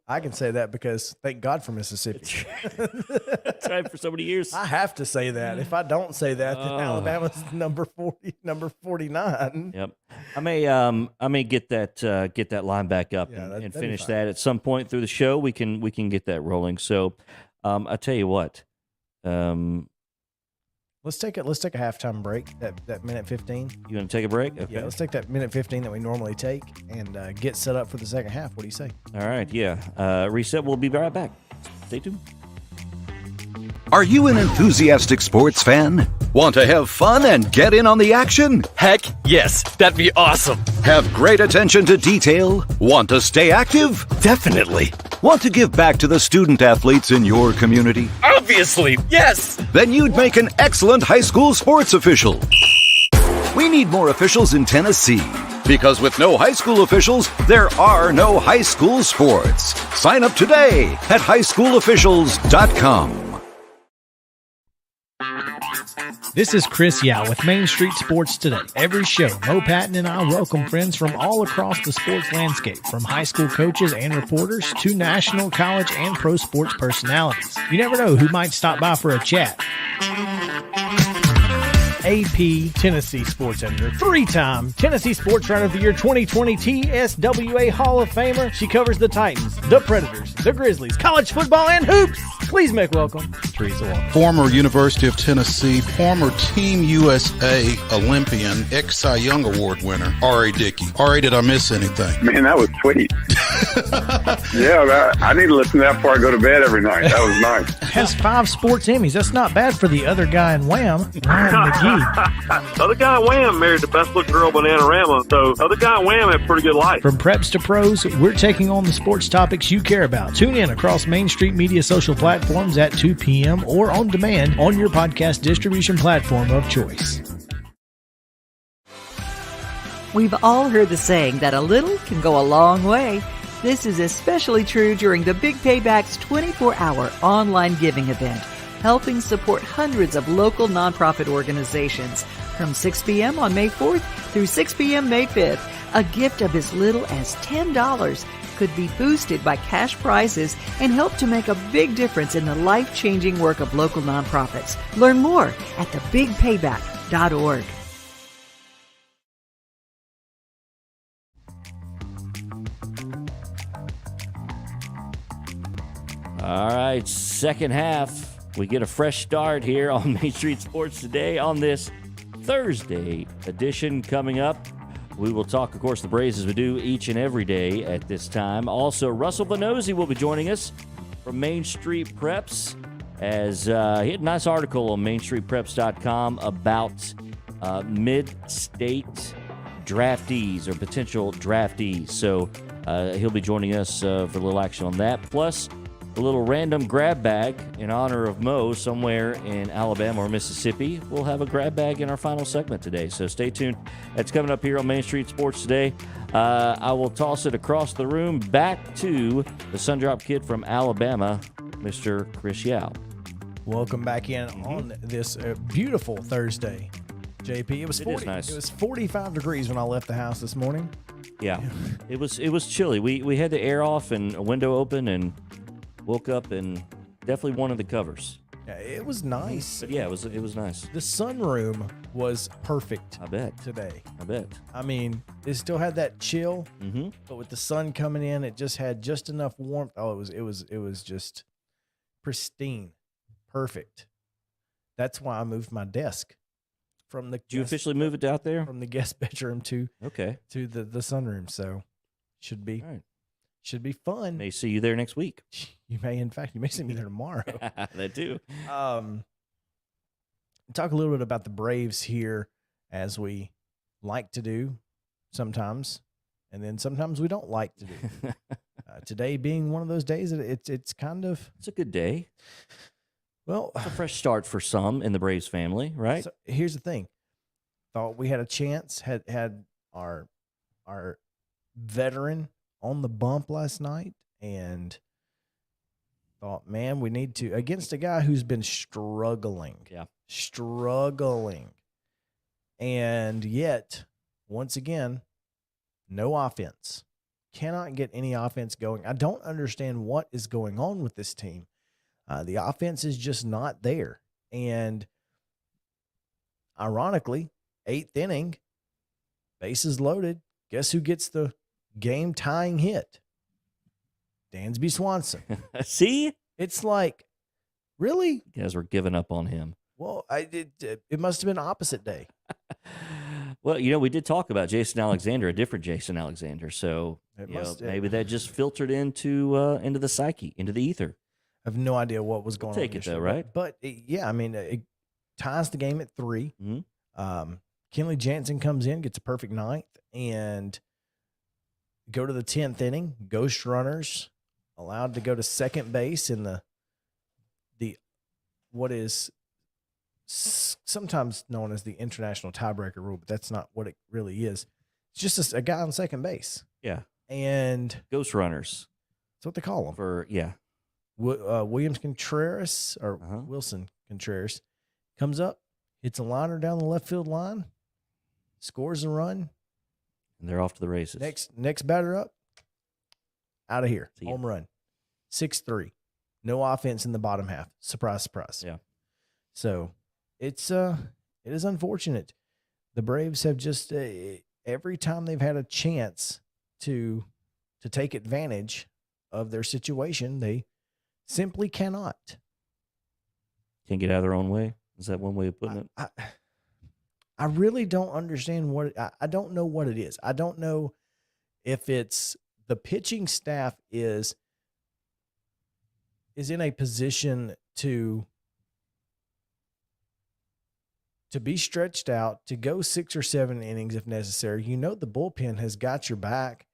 I can say that because thank God for Mississippi. That's right, for so many years. I have to say that. If I don't say that, then Alabama's number 49. Yep. I may get that line back up and finish that at some point through the show. We can get that rolling. So I tell you what. Let's take a halftime break. That minute 15. You want to take a break? Okay. Yeah, let's take that minute 15 that we normally take and get set up for the second half. What do you say? All right. Yeah. Reset. We'll be right back. Stay tuned. Are you an enthusiastic sports fan? Want to have fun and get in on the action? Heck yes, that'd be awesome. Have great attention to detail? Want to stay active? Definitely. Want to give back to the student athletes in your community? Obviously, yes. Then you'd make an excellent high school sports official. We need more officials in Tennessee. Because with no high school officials, there are no high school sports. Sign up today at highschoolofficials.com. This is Chris Yao with Main Street Sports Today. Every show, Mo Patton and I welcome friends from all across the sports landscape, from high school coaches and reporters to national, college, and pro sports personalities. You never know who might stop by for a chat. AP Tennessee Sports Editor, three-time Tennessee Sports Writer of the Year 2020 TSWA Hall of Famer. She covers the Titans, the Predators, the Grizzlies, college football, and hoops. Please make welcome Teresa Walker. Former University of Tennessee, former Team USA Olympian, Cy Young Award winner, R.A. Dickey. R.A., did I miss anything? Man, that was sweet. Yeah, I need to listen to that before I go to bed every night. That was nice. Has 5 sports Emmys. That's not bad for the other guy in Wham, Ryan McGee. The other guy in Wham married the best looking girl, Bananarama, so the other guy in Wham had a pretty good life. From preps to pros, we're taking on the sports topics you care about. Tune in across Main Street Media social platforms at 2 p.m. or on demand on your podcast distribution platform of choice. We've all heard the saying that a little can go a long way. This is especially true during the Big Payback's 24-hour online giving event, helping support hundreds of local nonprofit organizations. From 6 p.m. on May 4th through 6 p.m. May 5th, a gift of as little as $10 could be boosted by cash prizes and help to make a big difference in the life-changing work of local nonprofits. Learn more at thebigpayback.org. All right, second half. We get a fresh start here on Main Street Sports Today on this Thursday edition coming up. We will talk, of course, the Braves as we do each and every day at this time. Also, Russell Vannozzi will be joining us from Main Street Preps as he had a nice article on MainStreetPreps.com about mid-state draftees or potential draftees. So he'll be joining us for a little action on that. Plus, a little random grab bag in honor of Mo somewhere in Alabama or Mississippi. We'll have a grab bag in our final segment today, so stay tuned. That's coming up here on Main Street Sports Today. I will toss it across the room back to the Sundrop Kid from Alabama, Mr. Chris Yao. Welcome back in on this beautiful Thursday, JP. It was 40. Nice. It was 45 degrees when I left the house this morning. Yeah, it was chilly. We had the air off and a window open and woke up and definitely wanted the covers. Yeah, it was nice. But yeah, it was nice. The sunroom was perfect. I bet today. I bet. I mean, it still had that chill, mm-hmm. but with the sun coming in, it just had just enough warmth. Oh, it was just pristine, perfect. That's why I moved my desk. from the. Did you officially move it out there? From the guest bedroom to the sunroom. So should be should be fun. May see you there next week. You may, in fact, see me there tomorrow. That too. Talk a little bit about the Braves here, as we like to do sometimes, and then sometimes we don't like to do. Today being one of those days that it's a good day. Well, it's a fresh start for some in the Braves family, right? So here's the thing. Thought we had a chance, had our veteran on the bump last night, and thought, man, we need to, against a guy who's been struggling. Yeah. Struggling. And yet, once again, no offense. Cannot get any offense going. I don't understand what is going on with this team. The offense is just not there. And ironically, 8th inning, bases loaded. Guess who gets the game-tying hit? Dansby Swanson. See? It's like, really? You guys were giving up on him. Well, it must have been opposite day. Well, we did talk about Jason Alexander, a different Jason Alexander. So maybe that just filtered into the psyche, into the ether. I have no idea what was going on. Take it though, right? But it ties the game at 3. Mm-hmm. Kenley Jansen comes in, gets a perfect 9th, and go to the 10th inning. Ghost runners allowed to go to second base in the what is sometimes known as the international tiebreaker rule, but that's not what it really is. It's just a guy on second base. Yeah. And ghost runners. That's what they call them. Williams Contreras, or Wilson Contreras, comes up, hits a liner down the left field line, scores a run. And they're off to the races. Next batter up, out of here. Home run. 6-3. No offense in the bottom half. Surprise, surprise. Yeah. So it is unfortunate. The Braves have just every time they've had a chance to take advantage of their situation, they simply cannot. Can't get out of their own way. Is that one way of putting it? I really don't understand I don't know what it is. I don't know if it's the pitching staff is in a position to be stretched out, to go 6 or 7 innings if necessary. The bullpen has got your back.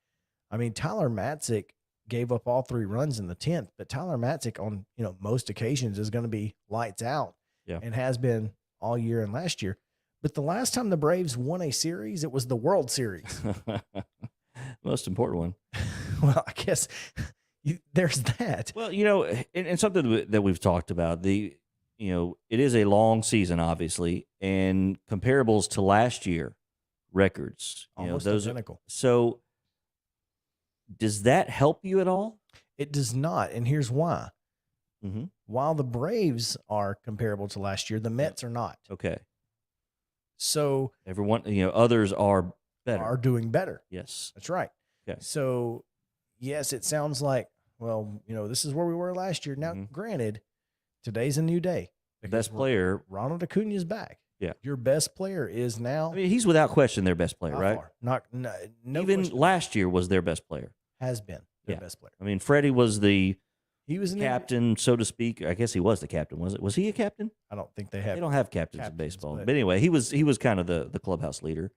I mean, Tyler Matzik gave up all 3 runs in the 10th, but Tyler Matzik on, most occasions is going to be lights out and has been all year and last year. But the last time the Braves won a series, it was the World Series. Most important one. Well, I guess there's that. Well, and something that we've talked about, it is a long season, obviously, and comparables to last year records, almost those identical. So does that help you at all? It does not. And here's why. Mm-hmm. While the Braves are comparable to last year, the Mets are not. Okay. So everyone, others are better. Are doing better. Yes. That's right. Okay. So yes, it sounds like, well, this is where we were last year. Now, granted, today's a new day. Best player, Ronald Acuna is back. Yeah. Your best player is now. I mean, he's without question their best player, right? No even question. last year was their best player. Has been their best player. I mean, Freddie was the captain, so to speak. I guess he was the captain. Was he a captain? I don't think they have. They don't have captains in baseball. But anyway, he was kind of the clubhouse leader.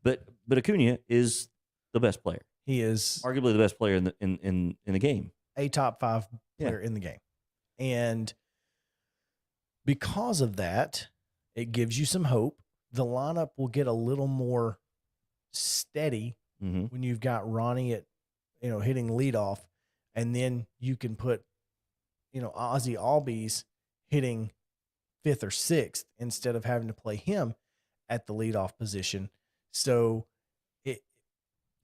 But Acuna is the best player. He is arguably the best player in the game. A top 5 player in the game. And because of that, it gives you some hope. The lineup will get a little more steady when you've got Ronnie at, hitting leadoff, and then you can put, Ozzie Albies hitting 5th or 6th instead of having to play him at the leadoff position. So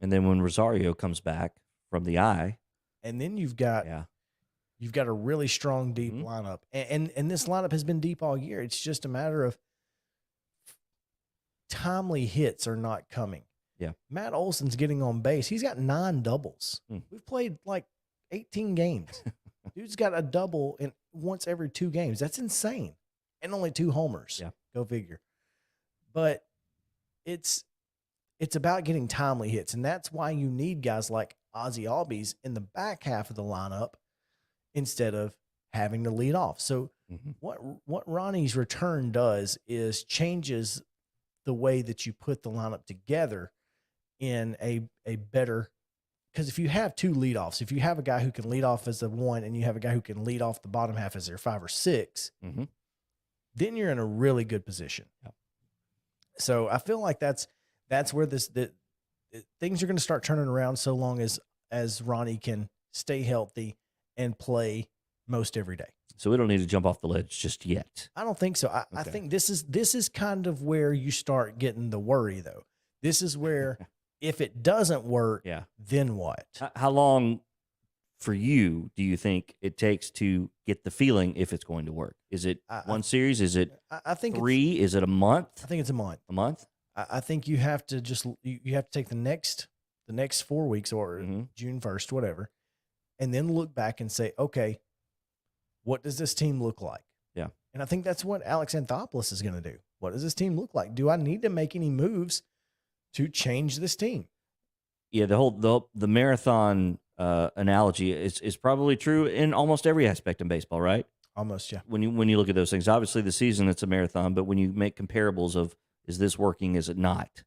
and then when Rosario comes back from the eye, and then you've got a really strong deep lineup, and this lineup has been deep all year. It's just a matter of timely hits are not coming. Yeah, Matt Olson's getting on base. He's got 9 doubles. We've played like 18 games. Dude's got a double once every 2 games. That's insane, and only 2 homers. Yeah, go figure. but it's about getting timely hits, and that's why you need guys like Ozzie Albies in the back half of the lineup instead of having to lead off. So what Ronnie's return does is changes the way that you put the lineup together in a better, because if you have two leadoffs, if you have a guy who can lead off as a 1 and you have a guy who can lead off the bottom half as their 5 or 6, then you're in a really good position. Yep. So I feel like that's where things are going to start turning around, so long as Ronnie can stay healthy and play most every day. So we don't need to jump off the ledge just yet. I don't think so. I think this is kind of where you start getting the worry, though. This is where if it doesn't work, then what? How long for you do you think it takes to get the feeling if it's going to work? Is it one series? Is it I think 3? Is it a month? I think it's a month. A month? I think you have to you have to take the next 4 weeks or June 1st, whatever, and then look back and say, okay, what does this team look like? Yeah. And I think that's what Alex Anthopoulos is going to do. What does this team look like? Do I need to make any moves to change this team? Yeah, the marathon analogy is probably true in almost every aspect in baseball, right? Almost, yeah. When you look at those things, obviously the season it's a marathon, but when you make comparables of is this working, is it not?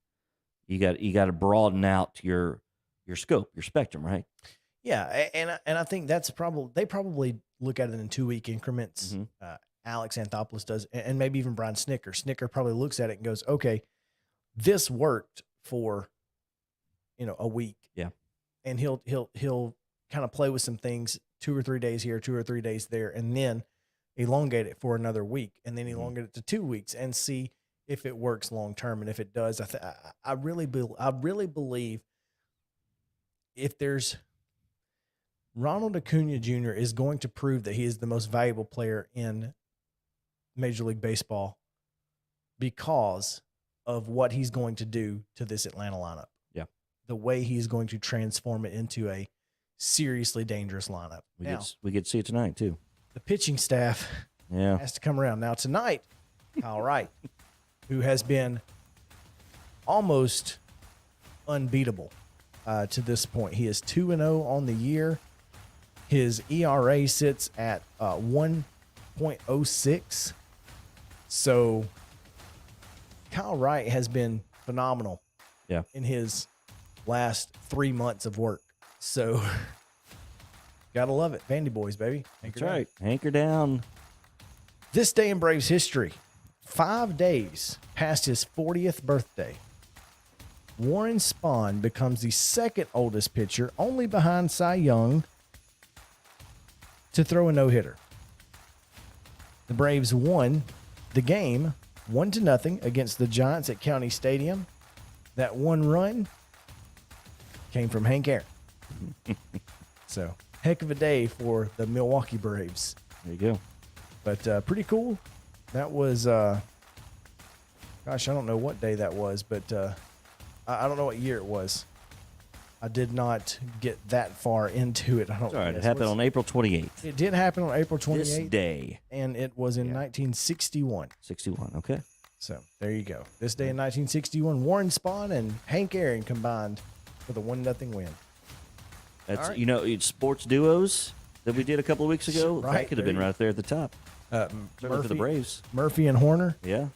You got to broaden out your scope, your spectrum, right? Yeah, and I think that's they probably look at it in 2-week increments. Alex Anthopoulos does, and maybe even Brian Snicker. Snicker probably looks at it and goes, okay, this worked for a week. Yeah. And he'll kind of play with some things 2 or 3 days here, 2 or 3 days there, and then elongate it for another week, and then elongate it to 2 weeks and see if it works long term. And if it does, I really believe if there's Ronald Acuna Jr. is going to prove that he is the most valuable player in Major League Baseball because of what he's going to do to this Atlanta lineup. Yeah. The way he's going to transform it into a seriously dangerous lineup. We get to see it tonight too. The pitching staff has to come around. Now tonight, Kyle Wright, who has been almost unbeatable to this point. He is 2-0 on the year. His ERA sits at 1.06. So Kyle Wright has been phenomenal in his last 3 months of work. So gotta love it. Vandy boys, baby. That's right. Anchor down. This day in Braves history, 5 days past his 40th birthday, Warren Spahn becomes the second oldest pitcher, only behind Cy Young, to throw a no-hitter. The Braves won the game 1-0 against the Giants at County Stadium. That one run came from Hank Aaron. So, heck of a day for the Milwaukee Braves. There you go. But pretty cool. That was, gosh, I don't know what day that was, but I don't know what year it was. I did not get that far into it. I don't. All right, it happened on April 28th. It did happen on April 28th. This day. And it was in 1961. 61, okay. So there you go. This day in 1961, Warren Spahn and Hank Aaron combined for the 1-0 win. That's right. It's sports duos that we did a couple of weeks ago. Right, That could have been right there at the top. Murphy, for the Braves. Murphy and Horner. Yeah.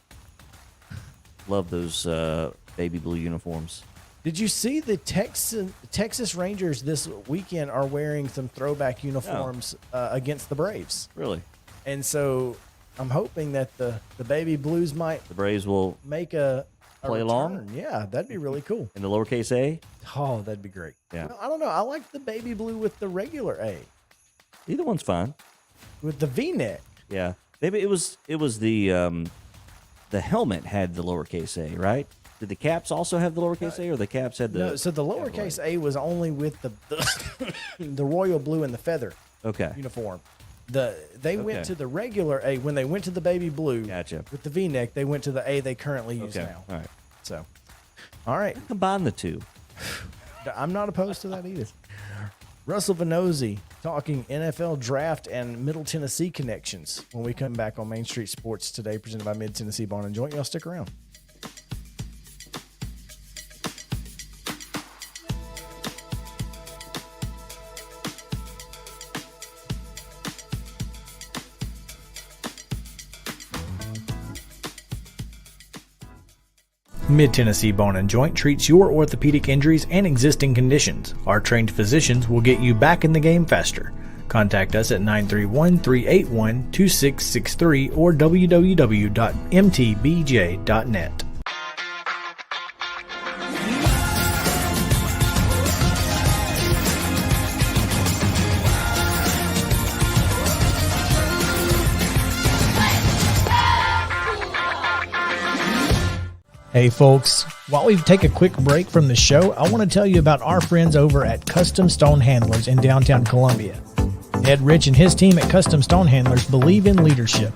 Love those baby blue uniforms. Did you see the Texas Rangers this weekend are wearing some throwback uniforms against the Braves? Really? And so I'm hoping that the baby blues might. The Braves will make a play return. along. Yeah, that'd be really cool. In the lowercase a. Oh, that'd be great. Yeah. I don't know. I like the baby blue with the regular A. Either one's fine. With the V-neck. Yeah. Maybe it was the helmet had the lowercase a, right? Did the caps also have the lowercase a, or the caps had the? No, so the lowercase a was only with the the royal blue and the feather uniform. They went to the regular A when they went to the baby blue. Gotcha. With the V-neck, they went to the A they currently use now. All right. So, all right. Combine the two. I'm not opposed to that either. Russell Vannozzi talking NFL draft and Middle Tennessee connections when we come back on Main Street Sports today, presented by Mid Tennessee Barn and Joint. Y'all stick around. Mid-Tennessee Bone and Joint treats your orthopedic injuries and existing conditions. Our trained physicians will get you back in the game faster. Contact us at 931-381-2663 or www.mtbj.net. Hey folks, while we take a quick break from the show, I want to tell you about our friends over at Custom Stone Handlers in downtown Columbia. Ed Rich and his team at Custom Stone Handlers believe in leadership.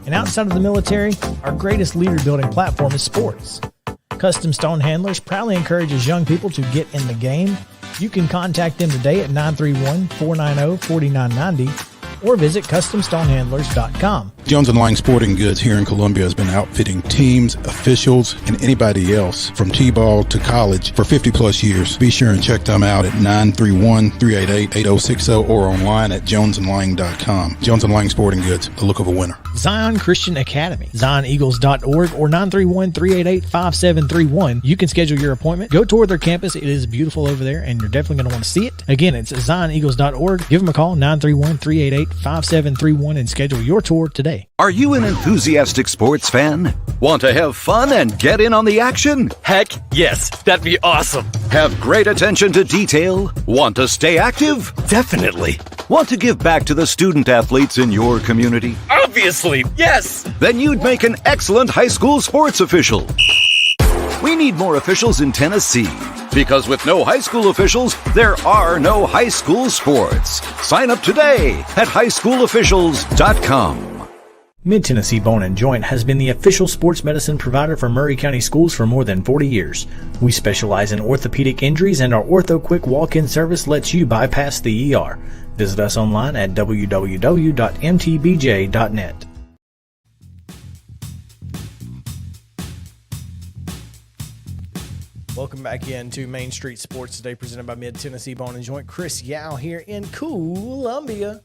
And outside of the military, our greatest leader building platform is sports. Custom Stone Handlers proudly encourages young people to get in the game. You can contact them today at 931-490-4990 or visit CustomStonehandlers.com. Jones & Lang Sporting Goods here in Columbia has been outfitting teams, officials, and anybody else from T-ball to college for 50-plus years. Be sure and check them out at 931-388-8060 or online at jonesandlang.com. Jones & Lang Sporting Goods, the look of a winner. Zion Christian Academy, ZionEagles.org or 931-388-5731. You can schedule your appointment. Go tour their campus. It is beautiful over there, and you're definitely going to want to see it. Again, it's ZionEagles.org. Give them a call, 931-388-5731, and schedule your tour today. Are you an enthusiastic sports fan? Want to have fun and get in on the action? Heck yes, that'd be awesome. Have great attention to detail? Want to stay active? Definitely. Want to give back to the student athletes in your community? Obviously, yes. Then you'd make an excellent high school sports official. We need more officials in Tennessee, because with no high school officials, there are no high school sports. Sign up today at highschoolofficials.com. Mid-Tennessee Bone and Joint has been the official sports medicine provider for Murray County Schools for more than 40 years. We specialize in orthopedic injuries, and our Ortho Quick walk-in service lets you bypass the ER. Visit us online at www.mtbj.net. Welcome back into Main Street Sports Today, presented by Mid-Tennessee Bone and Joint. Chris Yao here in Columbia,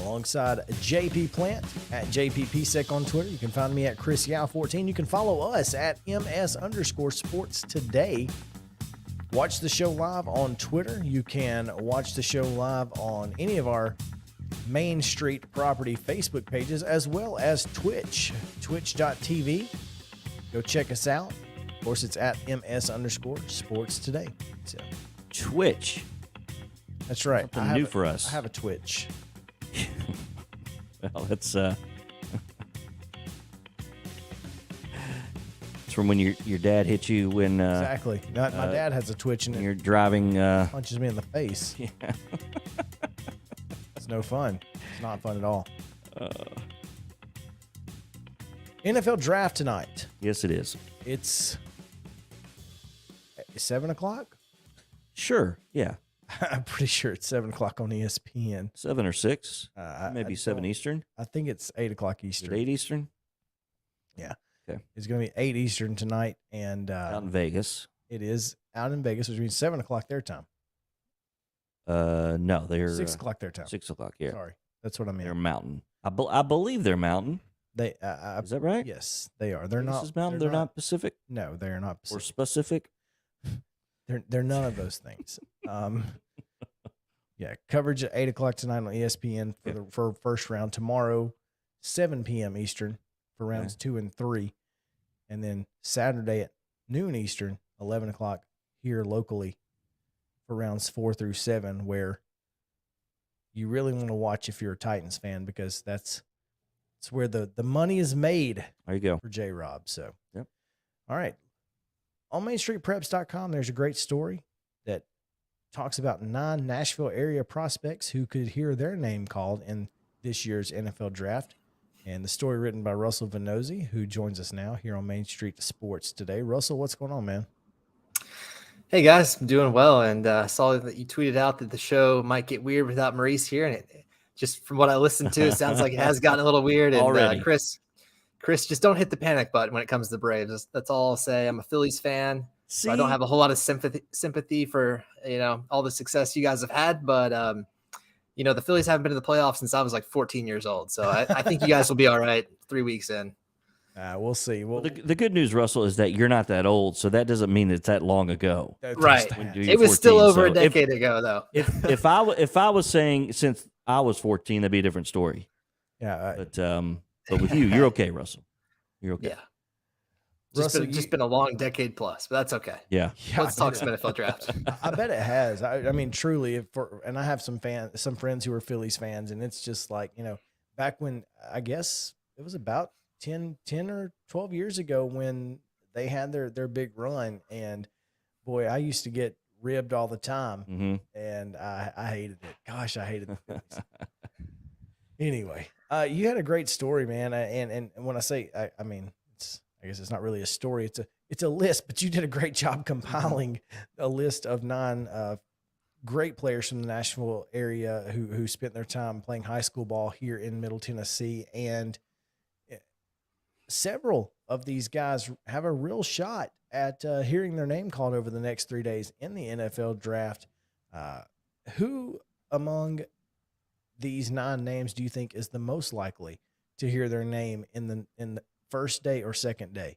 alongside JP Plant at JPPSec on Twitter. You can find me at Chris Yao 14. You can follow us at MS_Sports Today. Watch the show live on Twitter. You can watch the show live on any of our Main Street Property Facebook pages, as well as Twitch, twitch.tv. Go check us out. Of course, it's at MS_Sports Today. So, Twitch. That's right. Something new for us. I have a Twitch. Well, it's from when your dad hit you when exactly. My dad has a Twitch and you're driving. Punches me in the face. Yeah. It's no fun. It's not fun at all. NFL draft tonight. Yes, it is. It's 7:00. Sure. Yeah. I'm pretty sure it's 7:00 on ESPN. 7 or 6, maybe 7 Eastern. I think it's 8:00 Eastern. 8 Eastern. Yeah. Okay. It's going to be 8 Eastern tonight, and out in Vegas. It is out in Vegas, which means 7:00 their time. No, they're 6:00 their time. 6:00. Yeah. Sorry, that's what I mean. They're Mountain. I believe they're Mountain. They is that right? Yes, they are. They're This not is Mountain. They're not Pacific. No, they're not Or Pacific. specific. They're none of those things. Yeah, coverage at 8:00 tonight on ESPN for first round. Tomorrow, 7 p.m. Eastern for rounds 2 and 3, and then Saturday at noon Eastern, 11:00 here locally for rounds 4 through 7, where you really want to watch if you're a Titans fan, because that's where the money is made. There you go. For J-Rob. So, yep. All right. On MainStreetPreps.com, there's a great story that talks about 9 Nashville area prospects who could hear their name called in this year's NFL draft. And the story written by Russell Vannozzi, who joins us now here on Main Street Sports Today. Russell, what's going on, man? Hey guys, I'm doing well, and saw that you tweeted out that the show might get weird without Maurice here, and it just from what I listened to, it sounds like it has gotten a little weird. And Chris, just don't hit the panic button when it comes to the Braves. That's all I'll say. I'm a Phillies fan, so I don't have a whole lot of sympathy for all the success you guys have had, but the Phillies haven't been to the playoffs since I was like 14 years old, so I think you guys will be all right 3 weeks in. We'll see. Well, the good news, Russell, is that you're not that old, so that doesn't mean it's that long ago. Right. It was 14. still over So a decade ago, though. if I was saying since I was 14, that'd be a different story. Yeah. But with you, you're okay, Russell. You're okay. Yeah. Just been a long decade plus, but that's okay. Yeah. Let's talk some NFL draft. I bet it has. I mean, truly, and I have some friends who are Phillies fans, and it's just like, back when, I guess it was about 10 or 12 years ago when they had their big run, and boy, I used to get ribbed all the time, and I hated it. Gosh, I hated the Phillies. Anyway, you had a great story, man, and when I say, I mean, I guess it's not really a story. It's a list, but you did a great job compiling a list of 9 great players from the Nashville area who spent their time playing high school ball here in Middle Tennessee. And several of these guys have a real shot at hearing their name called over the next 3 days in the NFL draft. Who among these 9 names do you think is the most likely to hear their name in the first day or second day?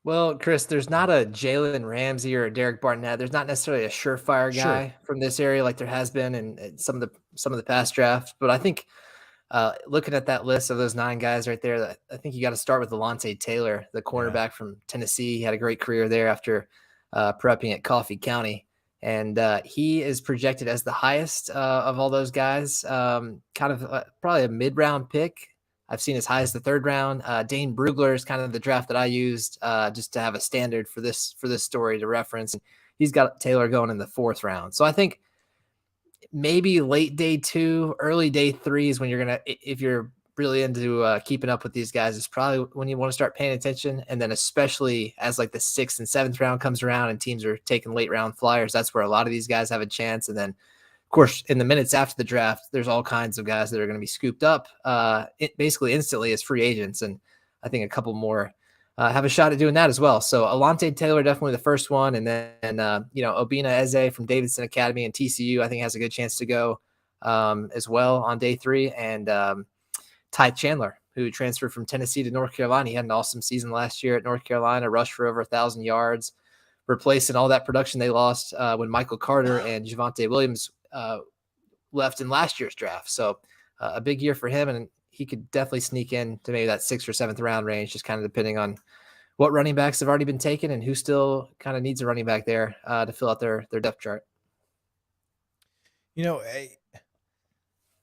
Well, Chris, there's not a Jalen Ramsey or a Derek Barnett. There's not necessarily a surefire guy from this area like there has been in some of the past drafts. But I think looking at that list of those 9 guys right there, I think you got to start with Alontae Taylor, the cornerback from Tennessee. He had a great career there after prepping at Coffee County. And he is projected as the highest of all those guys, kind of probably a mid-round pick. I've seen as high as the 3rd round. Dane Brugler is kind of the draft that I used just to have a standard for this story to reference. And he's got Taylor going in the 4th round. So I think maybe late day 2, early day 3 is when you're going to, if you're really into keeping up with these guys, is probably when you want to start paying attention. And then especially as like the 6th and 7th round comes around and teams are taking late round flyers, that's where a lot of these guys have a chance. And then of course, in the minutes after the draft, there's all kinds of guys that are going to be scooped up basically instantly as free agents. And I think a couple more have a shot at doing that as well. So Alontae Taylor, definitely the first one. And then, Obina Eze from Davidson Academy and TCU, I think has a good chance to go as well on day 3. And Ty Chandler, who transferred from Tennessee to North Carolina. He had an awesome season last year at North Carolina, rushed for over 1,000 yards, replacing all that production they lost when Michael Carter and Javonte Williams left in last year's draft. So a big year for him, and he could definitely sneak in to maybe that 6th or 7th round range, just kind of depending on what running backs have already been taken and who still kind of needs a running back there to fill out their depth chart.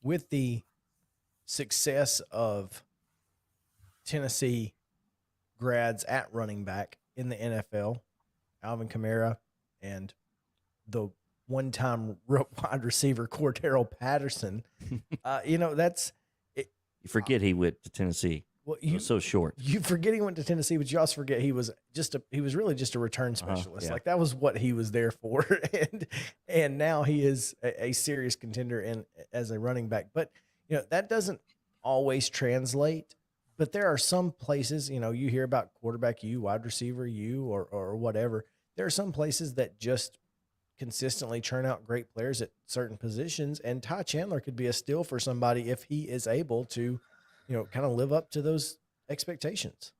With the success of Tennessee grads at running back in the NFL, Alvin Kamara and the one-time wide receiver Cordero Patterson, that's it. You forget he went to Tennessee. Well, he was so short. You forget he went to Tennessee, but you also forget he was really just a return specialist. Like that was what he was there for, and now he is a serious contender as a running back. But that doesn't always translate. But there are some places, you hear about quarterback U, wide receiver U, or whatever. There are some places that just consistently churn out great players at certain positions, and Ty Chandler could be a steal for somebody if he is able to, kind of live up to those expectations.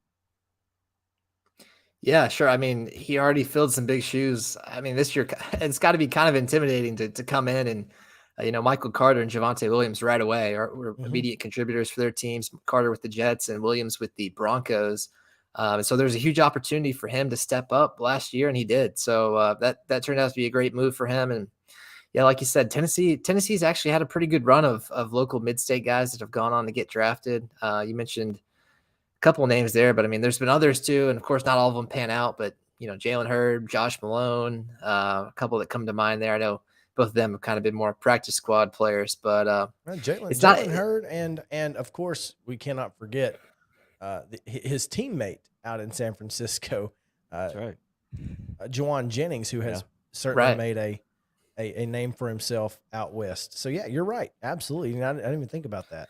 Yeah, sure. I mean, he already filled some big shoes. I mean, this year it's got to be kind of intimidating to come in and, Michael Carter and Javonte Williams right away were immediate contributors for their teams. Carter with the Jets and Williams with the Broncos. So there's a huge opportunity for him to step up last year, and he did. So that turned out to be a great move for him. And yeah, like you said, Tennessee's actually had a pretty good run of local mid-state guys that have gone on to get drafted. You mentioned a couple of names there, but I mean, there's been others too. And of course, not all of them pan out, but Jalen Hurd, Josh Malone, a couple that come to mind there. I know both of them have kind of been more practice squad players, but Jalen Hurd, and of course, we cannot forget his teammate out in San Francisco, that's right, Juwan Jennings, who has certainly made a name for himself out west. So yeah, you're right, absolutely. I didn't even think about that.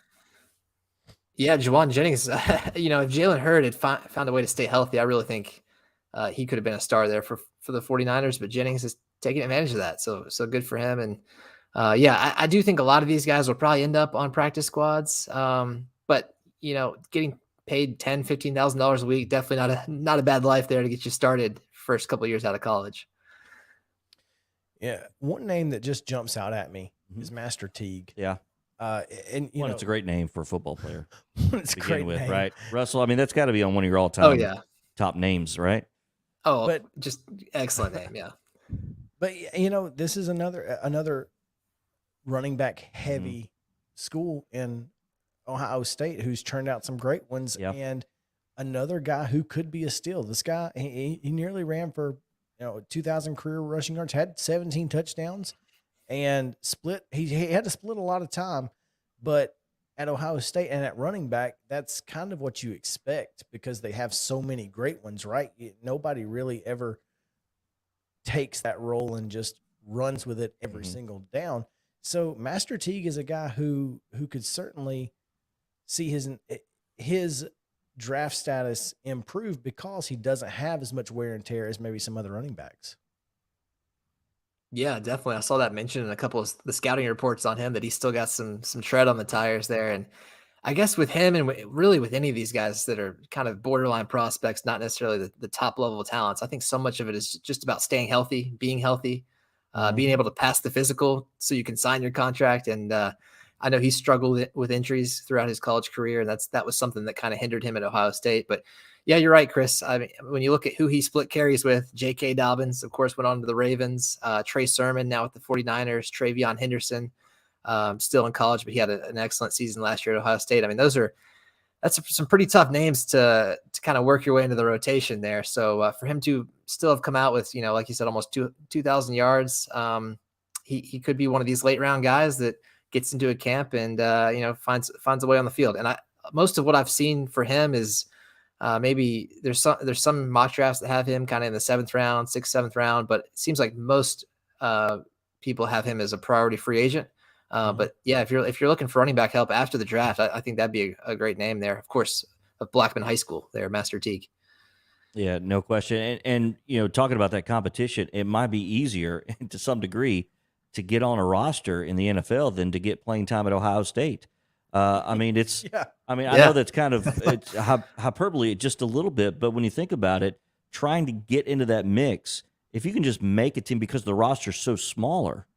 Yeah, Juwan Jennings. If Jalen Hurd had found a way to stay healthy, I really think he could have been a star there for the 49ers. But Jennings is taking advantage of that, so good for him. And I do think a lot of these guys will probably end up on practice squads. But getting paid $10,000-$15,000 a week. Definitely not a bad life there to get you started first couple of years out of college. Yeah, one name that just jumps out at me is Master Teague. Yeah. And you know, it's a great name for a football player. It's a great name. Right? Russell, I mean, that's got to be on one of your all-time top names, right? Oh, but just excellent name, yeah. But you know, this is another running back heavy school in Ohio State who's turned out some great ones, and another guy who could be a steal. This guy, he nearly ran for 2,000 career rushing yards, had 17 touchdowns, and split. He had to split a lot of time, but at Ohio State and at running back, that's kind of what you expect because they have so many great ones, right? Nobody really ever takes that role and just runs with it every single down. So Master Teague is a guy who could certainly see his draft status improve because he doesn't have as much wear and tear as maybe some other running backs. Yeah, definitely. I saw that mentioned in a couple of the scouting reports on him that he's still got some tread on the tires there. And I guess with him and really with any of these guys that are kind of borderline prospects, not necessarily the top level of talents, I think so much of it is just about staying healthy, being able to pass the physical so you can sign your contract. And I know he struggled with injuries throughout his college career, and that was something that kind of hindered him at Ohio State. But yeah, you're right, Chris. I mean, when you look at who he split carries with, J.K. Dobbins, of course, went on to the Ravens. Trey Sermon now with the 49ers. Travion Henderson, still in college, but he had an excellent season last year at Ohio State. I mean, that's some pretty tough names to kind of work your way into the rotation there. So for him to still have come out with, like you said, almost 2,000 yards, he could be one of these late round guys that gets into a camp and finds a way on the field. And most of what I've seen for him is maybe there's some mock drafts that have him kind of in the 7th round, 6th, 7th round, but it seems like most people have him as a priority free agent. But yeah, if you're looking for running back help after the draft, I think that'd be a great name there. Of course, of Blackman High School there, Master Teague. Yeah, no question. And talking about that competition, it might be easier to some degree to get on a roster in the NFL than to get playing time at Ohio State. I mean, I know that's kind of it's hyperbole just a little bit, but when you think about it, trying to get into that mix, if you can just make a team because the roster's so smaller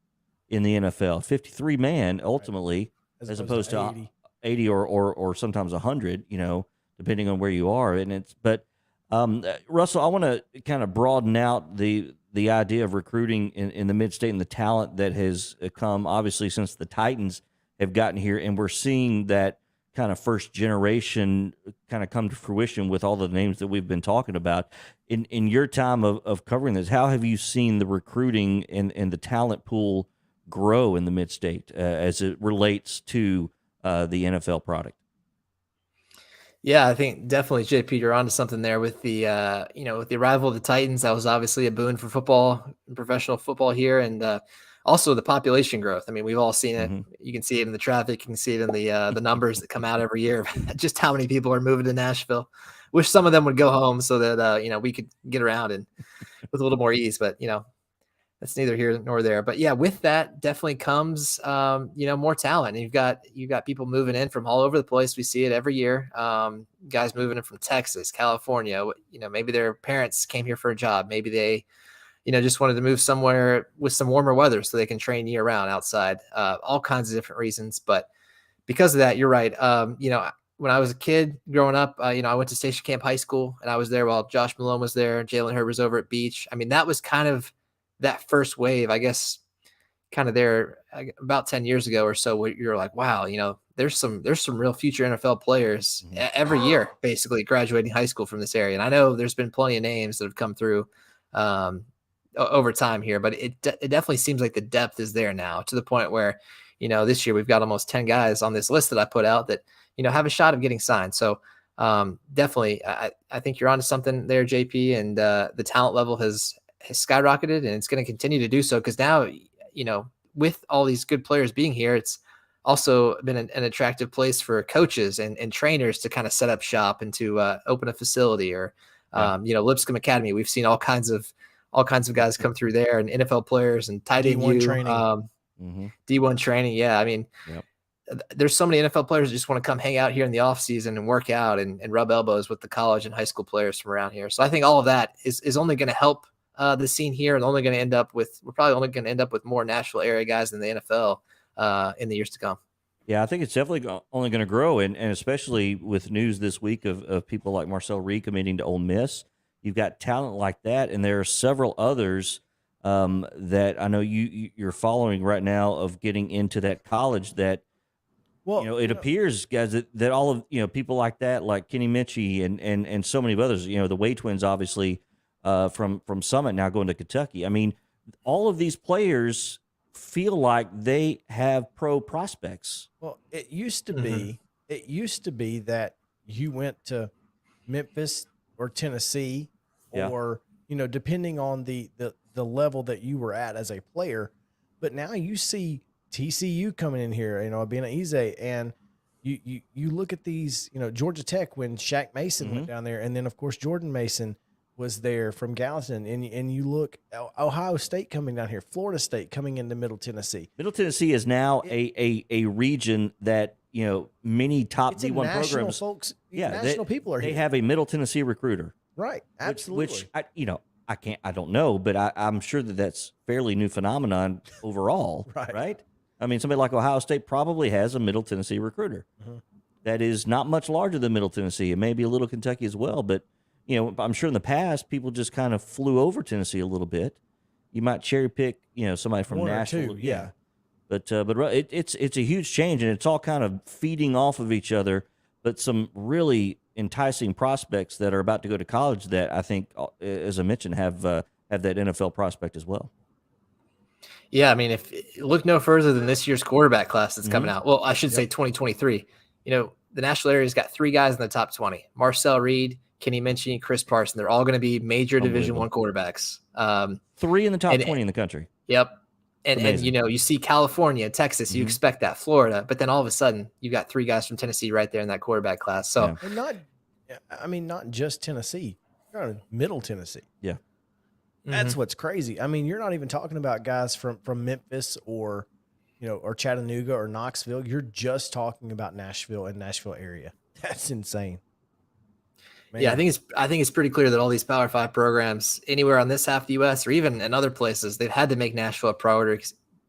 in the NFL, 53 man ultimately, as opposed to 80 or sometimes 100, depending on where you are. But Russell, I want to kind of broaden out the idea of recruiting in the mid-state and the talent that has come obviously since the Titans have gotten here, and we're seeing that kind of first generation kind of come to fruition with all the names that we've been talking about. In your time of covering this, how have you seen the recruiting and the talent pool grow in the mid-state as it relates to the NFL product? Yeah, I think definitely, JP, you're onto something there with the with the arrival of the Titans. That was obviously a boon for football, professional football here, and also the population growth. I mean, we've all seen it. You can see it in the traffic. You can see it in the numbers that come out every year. Just how many people are moving to Nashville. Wish some of them would go home so that we could get around and with a little more ease. But that's neither here nor there. But yeah, with that definitely comes more talent. And you've got people moving in from all over the place. We see it every year. Guys moving in from Texas, California. Maybe their parents came here for a job. Maybe they just wanted to move somewhere with some warmer weather so they can train year round outside. All kinds of different reasons. But because of that, you're right. When I was a kid growing up, I went to Station Camp High School, and I was there while Josh Malone was there. Jalen Hurd was over at Beach. I mean, that was kind of that first wave, I guess, kind of there about 10 years ago or so, where you're like, wow, there's some real future NFL players every year, basically graduating high school from this area. And I know there's been plenty of names that have come through over time here, but it definitely seems like the depth is there now to the point where, this year we've got almost 10 guys on this list that I put out that, have a shot of getting signed. So definitely, I think you're onto something there, JP, and the talent level has skyrocketed, and it's going to continue to do so because now, with all these good players being here, it's also been an attractive place for coaches and trainers to kind of set up shop and to open a facility or, Lipscomb Academy. We've seen all kinds of guys come through there, and NFL players and tight end D1 training. D1 training. Yeah. I mean, there's so many NFL players that just want to come hang out here in the off season and work out and rub elbows with the college and high school players from around here. So I think all of that is only going to help the scene here, and we're probably only going to end up with more Nashville area guys in the NFL in the years to come. Yeah, I think it's definitely only going to grow, and especially with news this week of people like Marcel Reed committing to Ole Miss. You've got talent like that, and there are several others that I know you're following right now of getting into that college that, it appears, guys, that all of, people like that, like Kenny Minchie and so many others, the Way Twins, obviously, from Summit now going to Kentucky. I mean, all of these players feel like they have pro prospects. Well, it used to be that you went to Memphis or Tennessee or, depending on the level that you were at as a player. But now you see TCU coming in here, being an Ize, and you look at these, Georgia Tech when Shaq Mason went down there, and then of course Jordan Mason was there from Gallatin, and you look Ohio State coming down here, Florida State coming into Middle Tennessee. Middle Tennessee is now a region that many top D1 programs. Folks, national people are here. They have a Middle Tennessee recruiter, right? Absolutely. Which I don't know, but I'm sure that's fairly new phenomenon overall, right? I mean, somebody like Ohio State probably has a Middle Tennessee recruiter that is not much larger than Middle Tennessee, and maybe a little Kentucky as well. But I'm sure in the past people just kind of flew over Tennessee a little bit. You might cherry pick, somebody from One or Nashville, two, yeah. But it's a huge change, and it's all kind of feeding off of each other. But some really enticing prospects that are about to go to college that I think, as I mentioned, have that NFL prospect as well. Yeah, I mean, if look no further than this year's quarterback class that's coming out. Well, I should say 2023. The Nashville area's got 3 guys in the top 20: Marcel Reed, Kenny Minchie, Chris Parson. They're all going to be major Division I quarterbacks. 3 in the top 20 in the country. Yep. And you see California, Texas, you expect that, Florida, but then all of a sudden you got 3 guys from Tennessee right there in that quarterback class. So and not just Tennessee, you're on Middle Tennessee. Yeah. That's what's crazy. I mean, you're not even talking about guys from Memphis or Chattanooga or Knoxville. You're just talking about Nashville and Nashville area. That's insane. Man. Yeah, I think it's pretty clear that all these Power 5 programs anywhere on this half of the U.S. or even in other places, they've had to make Nashville a priority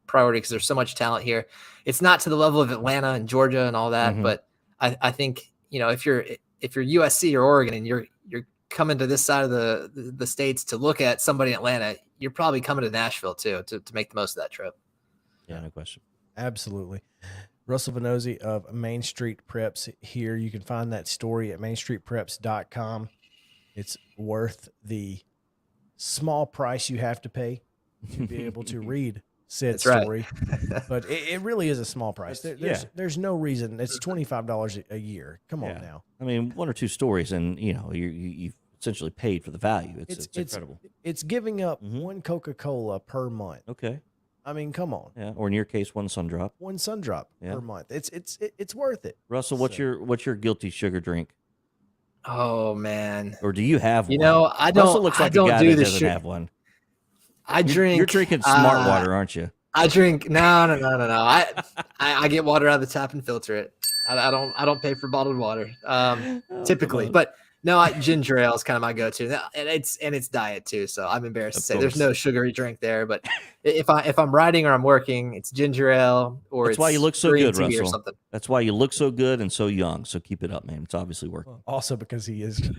because there's so much talent here. It's not to the level of Atlanta and Georgia and all that, but I think if you're USC or Oregon and you're coming to this side of the states to look at somebody in Atlanta, you're probably coming to Nashville too to make the most of that trip. Yeah, no question. Absolutely. Russell Vannozzi of Main Street Preps here. You can find that story at mainstreetpreps.com. It's worth the small price you have to pay to be able to read said That's right. story. But it really is a small price. There's no reason. It's $25 a year. Come on now. I mean, 1 or 2 stories, and you've essentially paid for the value. It's incredible. It's giving up 1 Coca-Cola per month. Okay. I mean, come on. Yeah, or in your case, 1 sun drop. 1 sun drop per month. It's worth it. Russell, what's your guilty sugar drink? Oh man. Or do you have one? I don't. Russell looks like I a guy do that the doesn't have one. You're drinking smart water, aren't you? I drink no. I get water out of the tap and filter it. I don't pay for bottled water typically, but no, ginger ale is kind of my go-to, and it's diet too. So I'm embarrassed to say there's no sugary drink there. But if I'm riding or I'm working, it's ginger ale or that's why you look so green good, tea Russell. or something. That's why you look so good and so young. So keep it up, man. It's obviously working. Also because he is.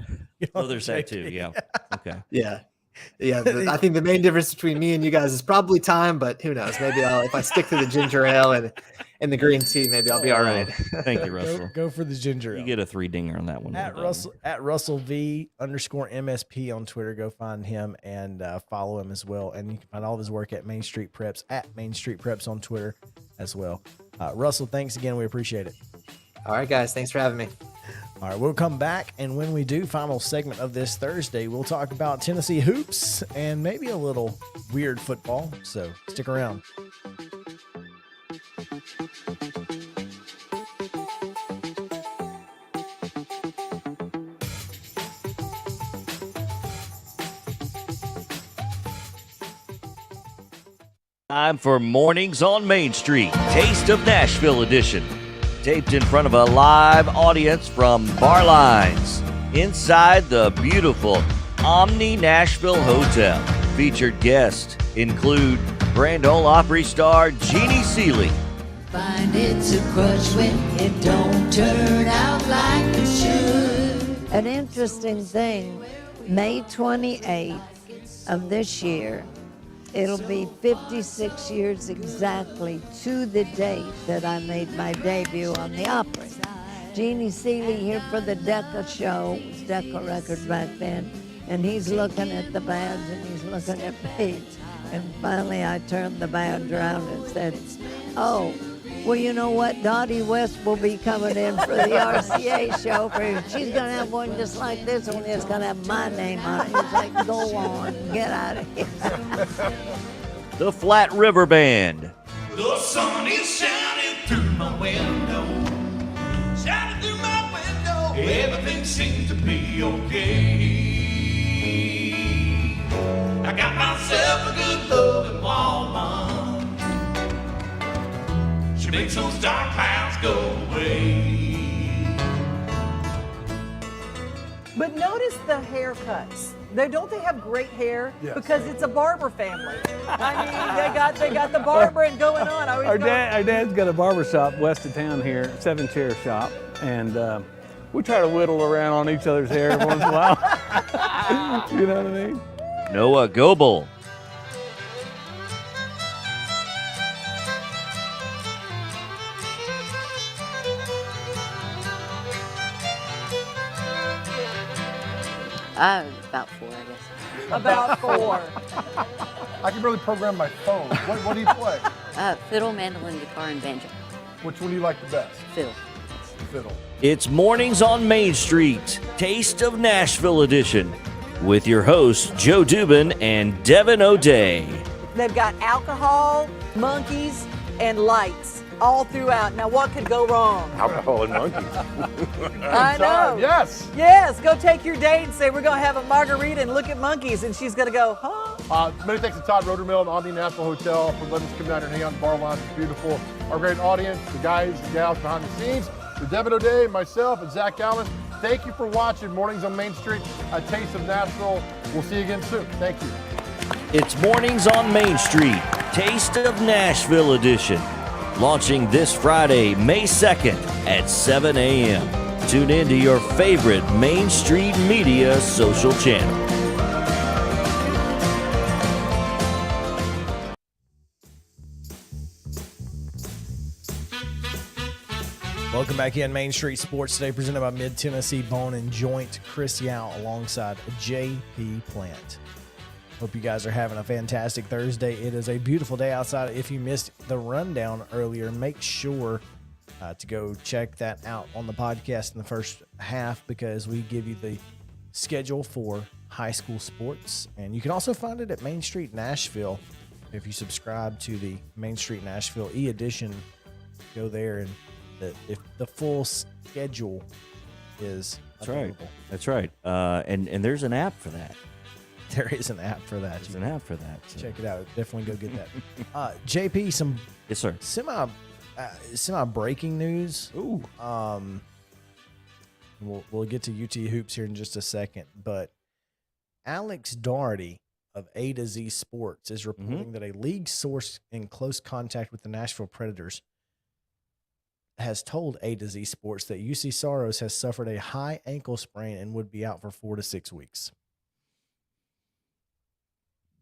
Oh, there's that too. Yeah. Okay. Yeah. I think the main difference between me and you guys is probably time, but who knows? Maybe if I stick to the ginger ale and the green tea, maybe I'll be all right. Thank you, Russell. Go for the ginger ale. You get a 3-dinger on that one. At Russell V_MSP on Twitter. Go find him and follow him as well. And you can find all of his work at Main Street Preps, at Main Street Preps on Twitter as well. Russell, thanks again. We appreciate it. All right, guys. Thanks for having me. All right, we'll come back, and when we do, final segment of this Thursday, we'll talk about Tennessee hoops and maybe a little weird football. So stick around. Time for Mornings on Main Street, Taste of Nashville edition. taped in front of a live audience from Bar Lines inside the beautiful Omni Nashville Hotel. Featured guests include Grand Ole Opry star Jeannie Seeley. Find it's a crush when it don't turn out like it should. An interesting thing, May 28th of this year, it'll be 56 years exactly to the date that I made my debut on the Opry. Jeannie Seeley here for the Decca show, it was Decca Records back then, and he's looking at the badge and he's looking at me. And finally I turned the badge around and said, oh, well, you know what? Dottie West will be coming in for the RCA show. She's going to have one just like this one. It's going to have my name on it. He's like, go on, get out of here. The Flat River Band. The sun is shining through my window. Shining through my window. Everything seems to be okay. I got myself a good loving woman. She makes those dark clouds go away. But notice the haircuts. Don't they have great hair? Yes. Because it's a barber family. I mean, they got the barbering going on. Our dad's got a barber shop west of town here, 7 Chair Shop, and we try to whittle around on each other's hair every once in a while. You know what I mean? Noah Goebel. About 4, I guess. About 4. I can barely program my phone. What do you play? Fiddle, mandolin, guitar, and banjo. Which one do you like the best? Fiddle. Fiddle. It's Mornings on Main Street, Taste of Nashville edition, with your hosts Joe Dubin and Devin O'Day. They've got alcohol, monkeys, and lights all throughout. Now, what could go wrong? Alcohol and monkeys. I know. Yes. Yes. Go take your date and say, we're going to have a margarita and look at monkeys. And she's going to go, huh? Many thanks to Todd Rodermill and Omni Nashville Hotel for letting us come down here and hang out in the bar lounge. It's beautiful. Our great audience, the guys and gals behind the scenes, the Devin O'Day, myself, and Zach Allen. Thank you for watching Mornings on Main Street, a taste of Nashville. We'll see you again soon. Thank you. It's Mornings on Main Street, Taste of Nashville edition, launching this Friday, May 2nd at 7 a.m. Tune in to your favorite Main Street Media social channel. Welcome back in Main Street Sports today, presented by Mid-Tennessee Bone and Joint. Chris Yao alongside J.P. Plant. Hope you guys are having a fantastic Thursday. It is a beautiful day outside. If you missed the rundown earlier, make sure to go check that out on the podcast in the first half, because we give you the schedule for high school sports. And you can also find it at Main Street Nashville. If you subscribe to the Main Street Nashville e-edition, go there, and if the full schedule is available. That's right. And there's an app for that. There is an app for that. There's an app for that. So. Check it out. Definitely go get that. JP, some yes, sir. Semi breaking news. Ooh. We'll get to UT hoops here in just a second, but Alex Doherty of A to Z Sports is reporting that a league source in close contact with the Nashville Predators has told A to Z Sports that UC Soros has suffered a high ankle sprain and would be out for 4 to 6 weeks.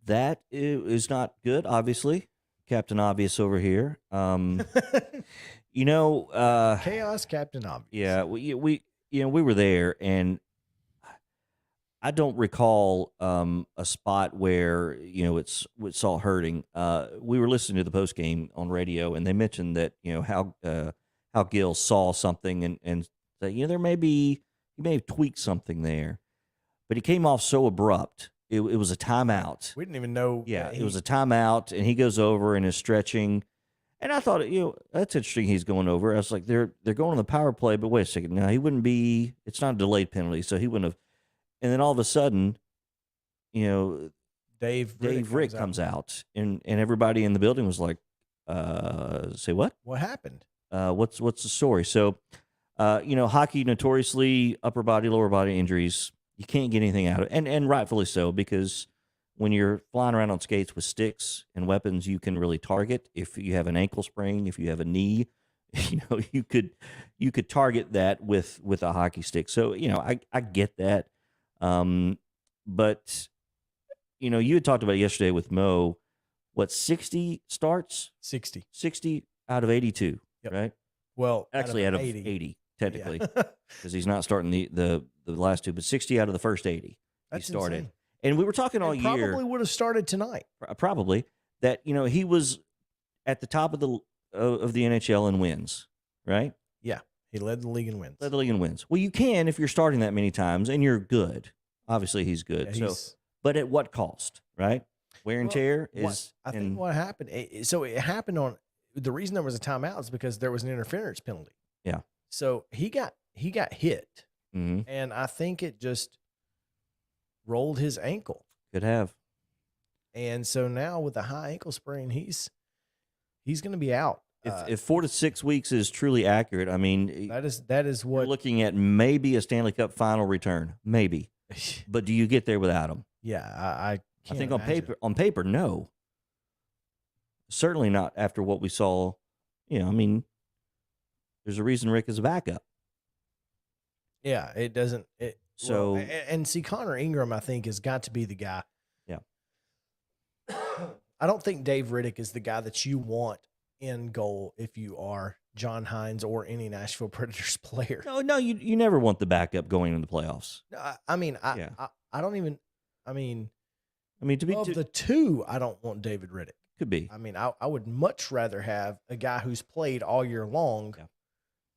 That is not good, obviously. Captain Obvious over here. Chaos Captain Obvious. Yeah, we were there, and I don't recall a spot where it's all hurting. We were listening to the post game on radio, and they mentioned that how Gill saw something and said, he may have tweaked something there, but he came off so abrupt. It was a timeout. We didn't even know. Yeah, it was a timeout, and he goes over and is stretching. And I thought, that's interesting. He's going over. I was like, they're going on the power play, but wait a second. Now he wouldn't be. It's not a delayed penalty, so he wouldn't have. And then all of a sudden, Dave Rick comes out, and everybody in the building was like, "Say what? What happened?" what's the story? So, hockey notoriously upper body, lower body injuries. You can't get anything out of it, and rightfully so, because when you're flying around on skates with sticks and weapons, you can really target. If you have an ankle sprain, if you have a knee, you could target that with a hockey stick. So I get that, but you had talked about it yesterday with Mo. What, 60 starts? 60 out of 82, right? Well, actually, out of 80 technically, because he's not starting the last two, but 60 out of the first 80 That's he started. insane. And we were talking all year. Probably would have started tonight. Probably that he was at the top of the NHL in wins, right? Yeah, he led the league in wins. Led the league in wins. Well, you can if you're starting that many times and you're good. Obviously, he's good. Yeah, but at what cost, right? Wear and tear is. I think what happened. So it happened on the reason there was a timeout is because there was an interference penalty. Yeah. So he got hit, mm-hmm. and I think it just rolled his ankle. Could have. And so now with the high ankle sprain, he's going to be out. If 4 to 6 weeks is truly accurate, I mean, that is what you're looking at. Maybe a Stanley Cup final return, maybe. But do you get there without him? Yeah, I think on paper, no. Certainly not after what we saw. I mean, there's a reason Rick is a backup. Yeah, it doesn't. And see, Connor Ingram, I think, has got to be the guy. Yeah. I don't think Dave Riddick is the guy that you want in goal if you are John Hines or any Nashville Predators player. No, you never want the backup going into the playoffs. I don't even. I mean, to be of the two, I don't want David Riddick. Could be. I mean, I would much rather have a guy who's played all year long,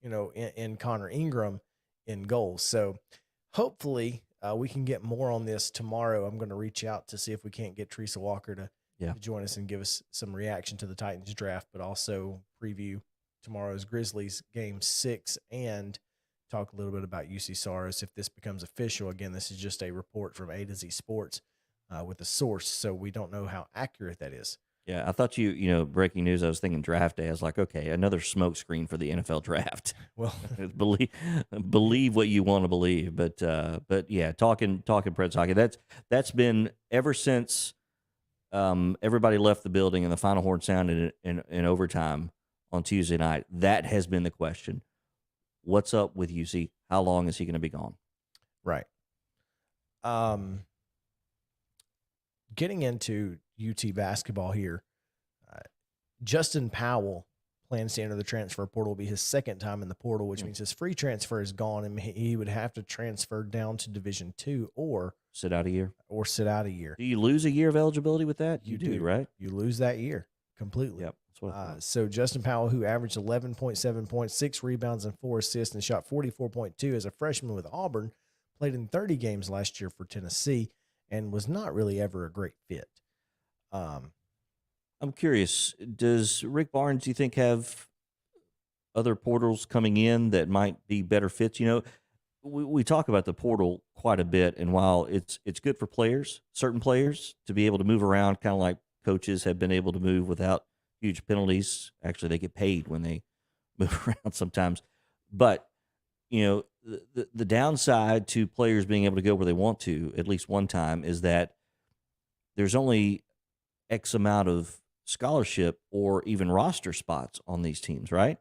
in Connor Ingram in goals. So hopefully we can get more on this tomorrow. I'm going to reach out to see if we can't get Teresa Walker to join us and give us some reaction to the Titans draft, but also preview tomorrow's Grizzlies game 6 and talk a little bit about UC Saros if this becomes official. Again, this is just a report from A to Z Sports with a source, so we don't know how accurate that is. Yeah, I thought breaking news. I was thinking draft day. I was like, okay, another smoke screen for the NFL draft. Well, believe what you want to believe, but yeah, talking Preds hockey. That's been ever since everybody left the building and the final horn sounded in overtime on Tuesday night. That has been the question. What's up with UC? How long is he going to be gone? Right. Getting into UT basketball here, Justin Powell plans to enter the transfer portal. Will be his second time in the portal, which means his free transfer is gone, and he would have to transfer down to Division II or sit out a year. Do you lose a year of eligibility with that? You do, right? You lose that year completely. Yep. That's what I thought. So Justin Powell, who averaged 11.7 points, 6 rebounds, and 4 assists, and shot 44.2 as a freshman with Auburn, played in 30 games last year for Tennessee, and was not really ever a great fit. I'm curious, does Rick Barnes, you think, have other portals coming in that might be better fits? We talk about the portal quite a bit, and while it's good for players, certain players, to be able to move around, kind of like coaches have been able to move without huge penalties. Actually, they get paid when they move around sometimes. But, the downside to players being able to go where they want to at least one time is that there's only X amount of scholarship or even roster spots on these teams, right?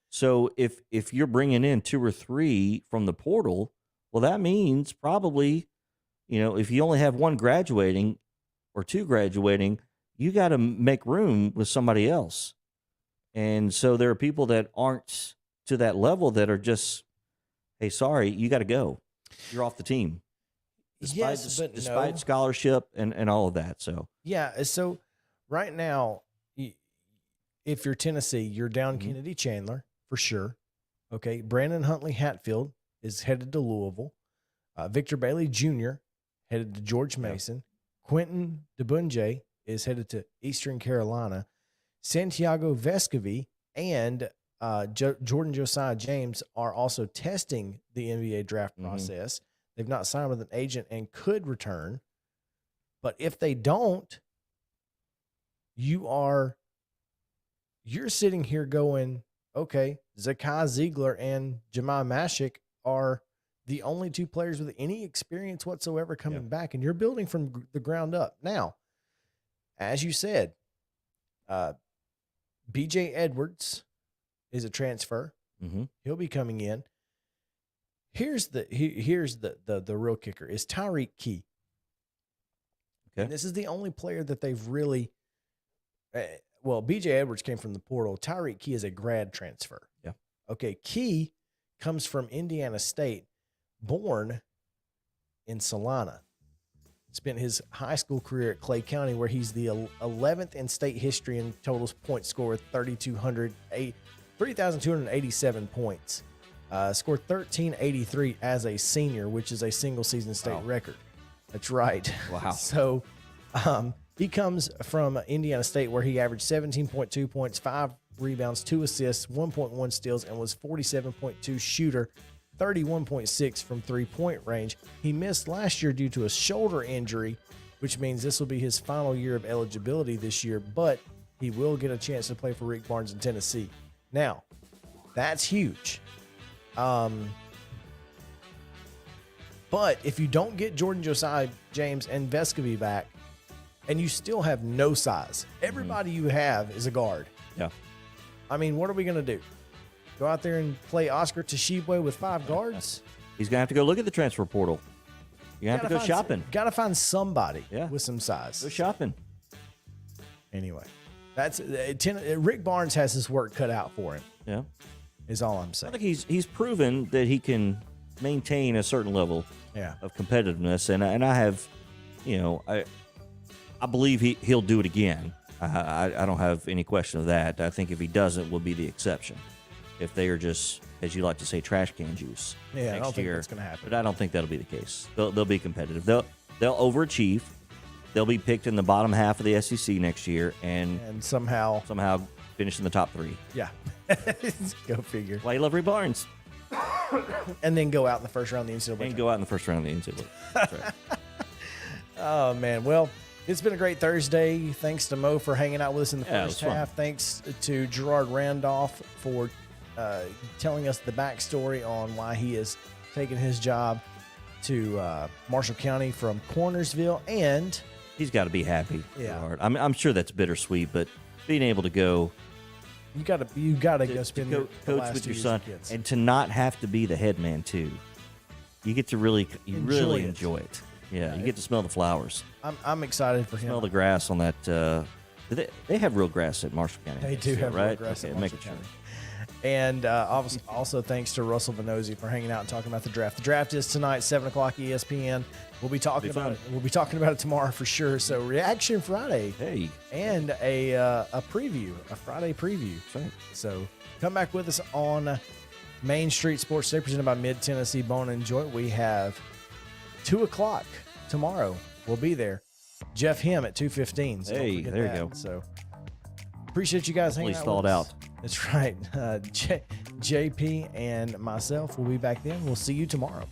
So if you're bringing in 2 or 3 from the portal, well, that means probably, if you only have 1 graduating or 2 graduating, you got to make room with somebody else. And so there are people that aren't to that level that are just, hey, sorry, you got to go. You're off the team. Despite scholarship and all of that. So yeah, so right now, if you're Tennessee, you're down Kennedy Chandler for sure. Okay, Brandon Huntley Hatfield is headed to Louisville. Victor Bailey Jr. headed to George Mason. Quentin DeBunje is headed to Eastern Carolina. Santiago Vescovi and Jordan Josiah James are also testing the NBA draft process. They've not signed with an agent and could return. But if they don't, you're sitting here going, okay, Zakai Ziegler and Jemai Mashik are the only two players with any experience whatsoever coming back, and you're building from the ground up. Now, as you said, BJ Edwards is a transfer. Mm-hmm. He'll be coming in. Here's the real kicker is Tyreek Key. Okay. And this is the only player that they've really BJ Edwards came from the portal. Tyreek Key is a grad transfer. Yeah. Okay, Key comes from Indiana State, born in Salina. Spent his high school career at Clay County, where he's the 11th in state history in total point score, 3,287 points. Scored 1,383 as a senior, which is a single season state record. That's right. Wow. So he comes from Indiana State, where he averaged 17.2 points, 5 rebounds, 2 assists, 1.1 steals, and was 47.2 shooter, 31.6 from three-point range. He missed last year due to a shoulder injury, which means this will be his final year of eligibility this year, but he will get a chance to play for Rick Barnes in Tennessee. Now, that's huge. But if you don't get Jordan Josiah James and Vescovy back, and you still have no size, everybody you have is a guard. Yeah. I mean, what are we going to do? Go out there and play Oscar Tshiebwe with 5 guards? He's going to have to go look at the transfer portal. You're going to have to go shopping. Got to find somebody with some size. Go shopping. Anyway, that's Rick Barnes has his work cut out for him. Yeah. Is all I'm saying. I think he's proven that he can maintain a certain level of competitiveness, and I have, I believe he'll do it again. I don't have any question of that. I think if he doesn't, will be the exception. If they are just, as you like to say, trash can juice I don't next think year, that's going to happen. But I don't think that'll be the case. They'll be competitive. They'll overachieve. They'll be picked in the bottom half of the SEC next year, and somehow finish in the top 3. Yeah. Go figure. Why you love Rick Barnes. And then go out in the first round of the NCAA. And go out in the first round of the NCAA. That's right. Oh, man. Well, it's been a great Thursday. Thanks to Mo for hanging out with us in the first half. Thanks to Gerard Randolph for telling us the backstory on why he is taking his job to Marshall County from Cornersville. And he's got to be happy. Yeah. I'm sure that's bittersweet, but being able to go. You gotta go spend coach with your son, and to not have to be the head man too. You get to really enjoy it. Yeah, you get to smell the flowers. I'm excited for him. Smell the grass on that. They have real grass at Marshall County. They do have right? real grass at Marshall County. Sure. And also thanks to Russell Vannozzi for hanging out and talking about the draft. The draft is tonight, 7 o'clock ESPN. We'll be talking about it. We'll be talking about it tomorrow for sure. So Reaction Friday. Hey. And a preview, a Friday preview. That's right. So come back with us on Main Street Sports Today, presented by Mid Tennessee Bone and Joint. We have 2 o'clock tomorrow. We'll be there. Jeff Him at 2:15. So hey, there you go. So appreciate you guys hanging out. Thawed out. That's right. JP and myself will be back then. We'll see you tomorrow.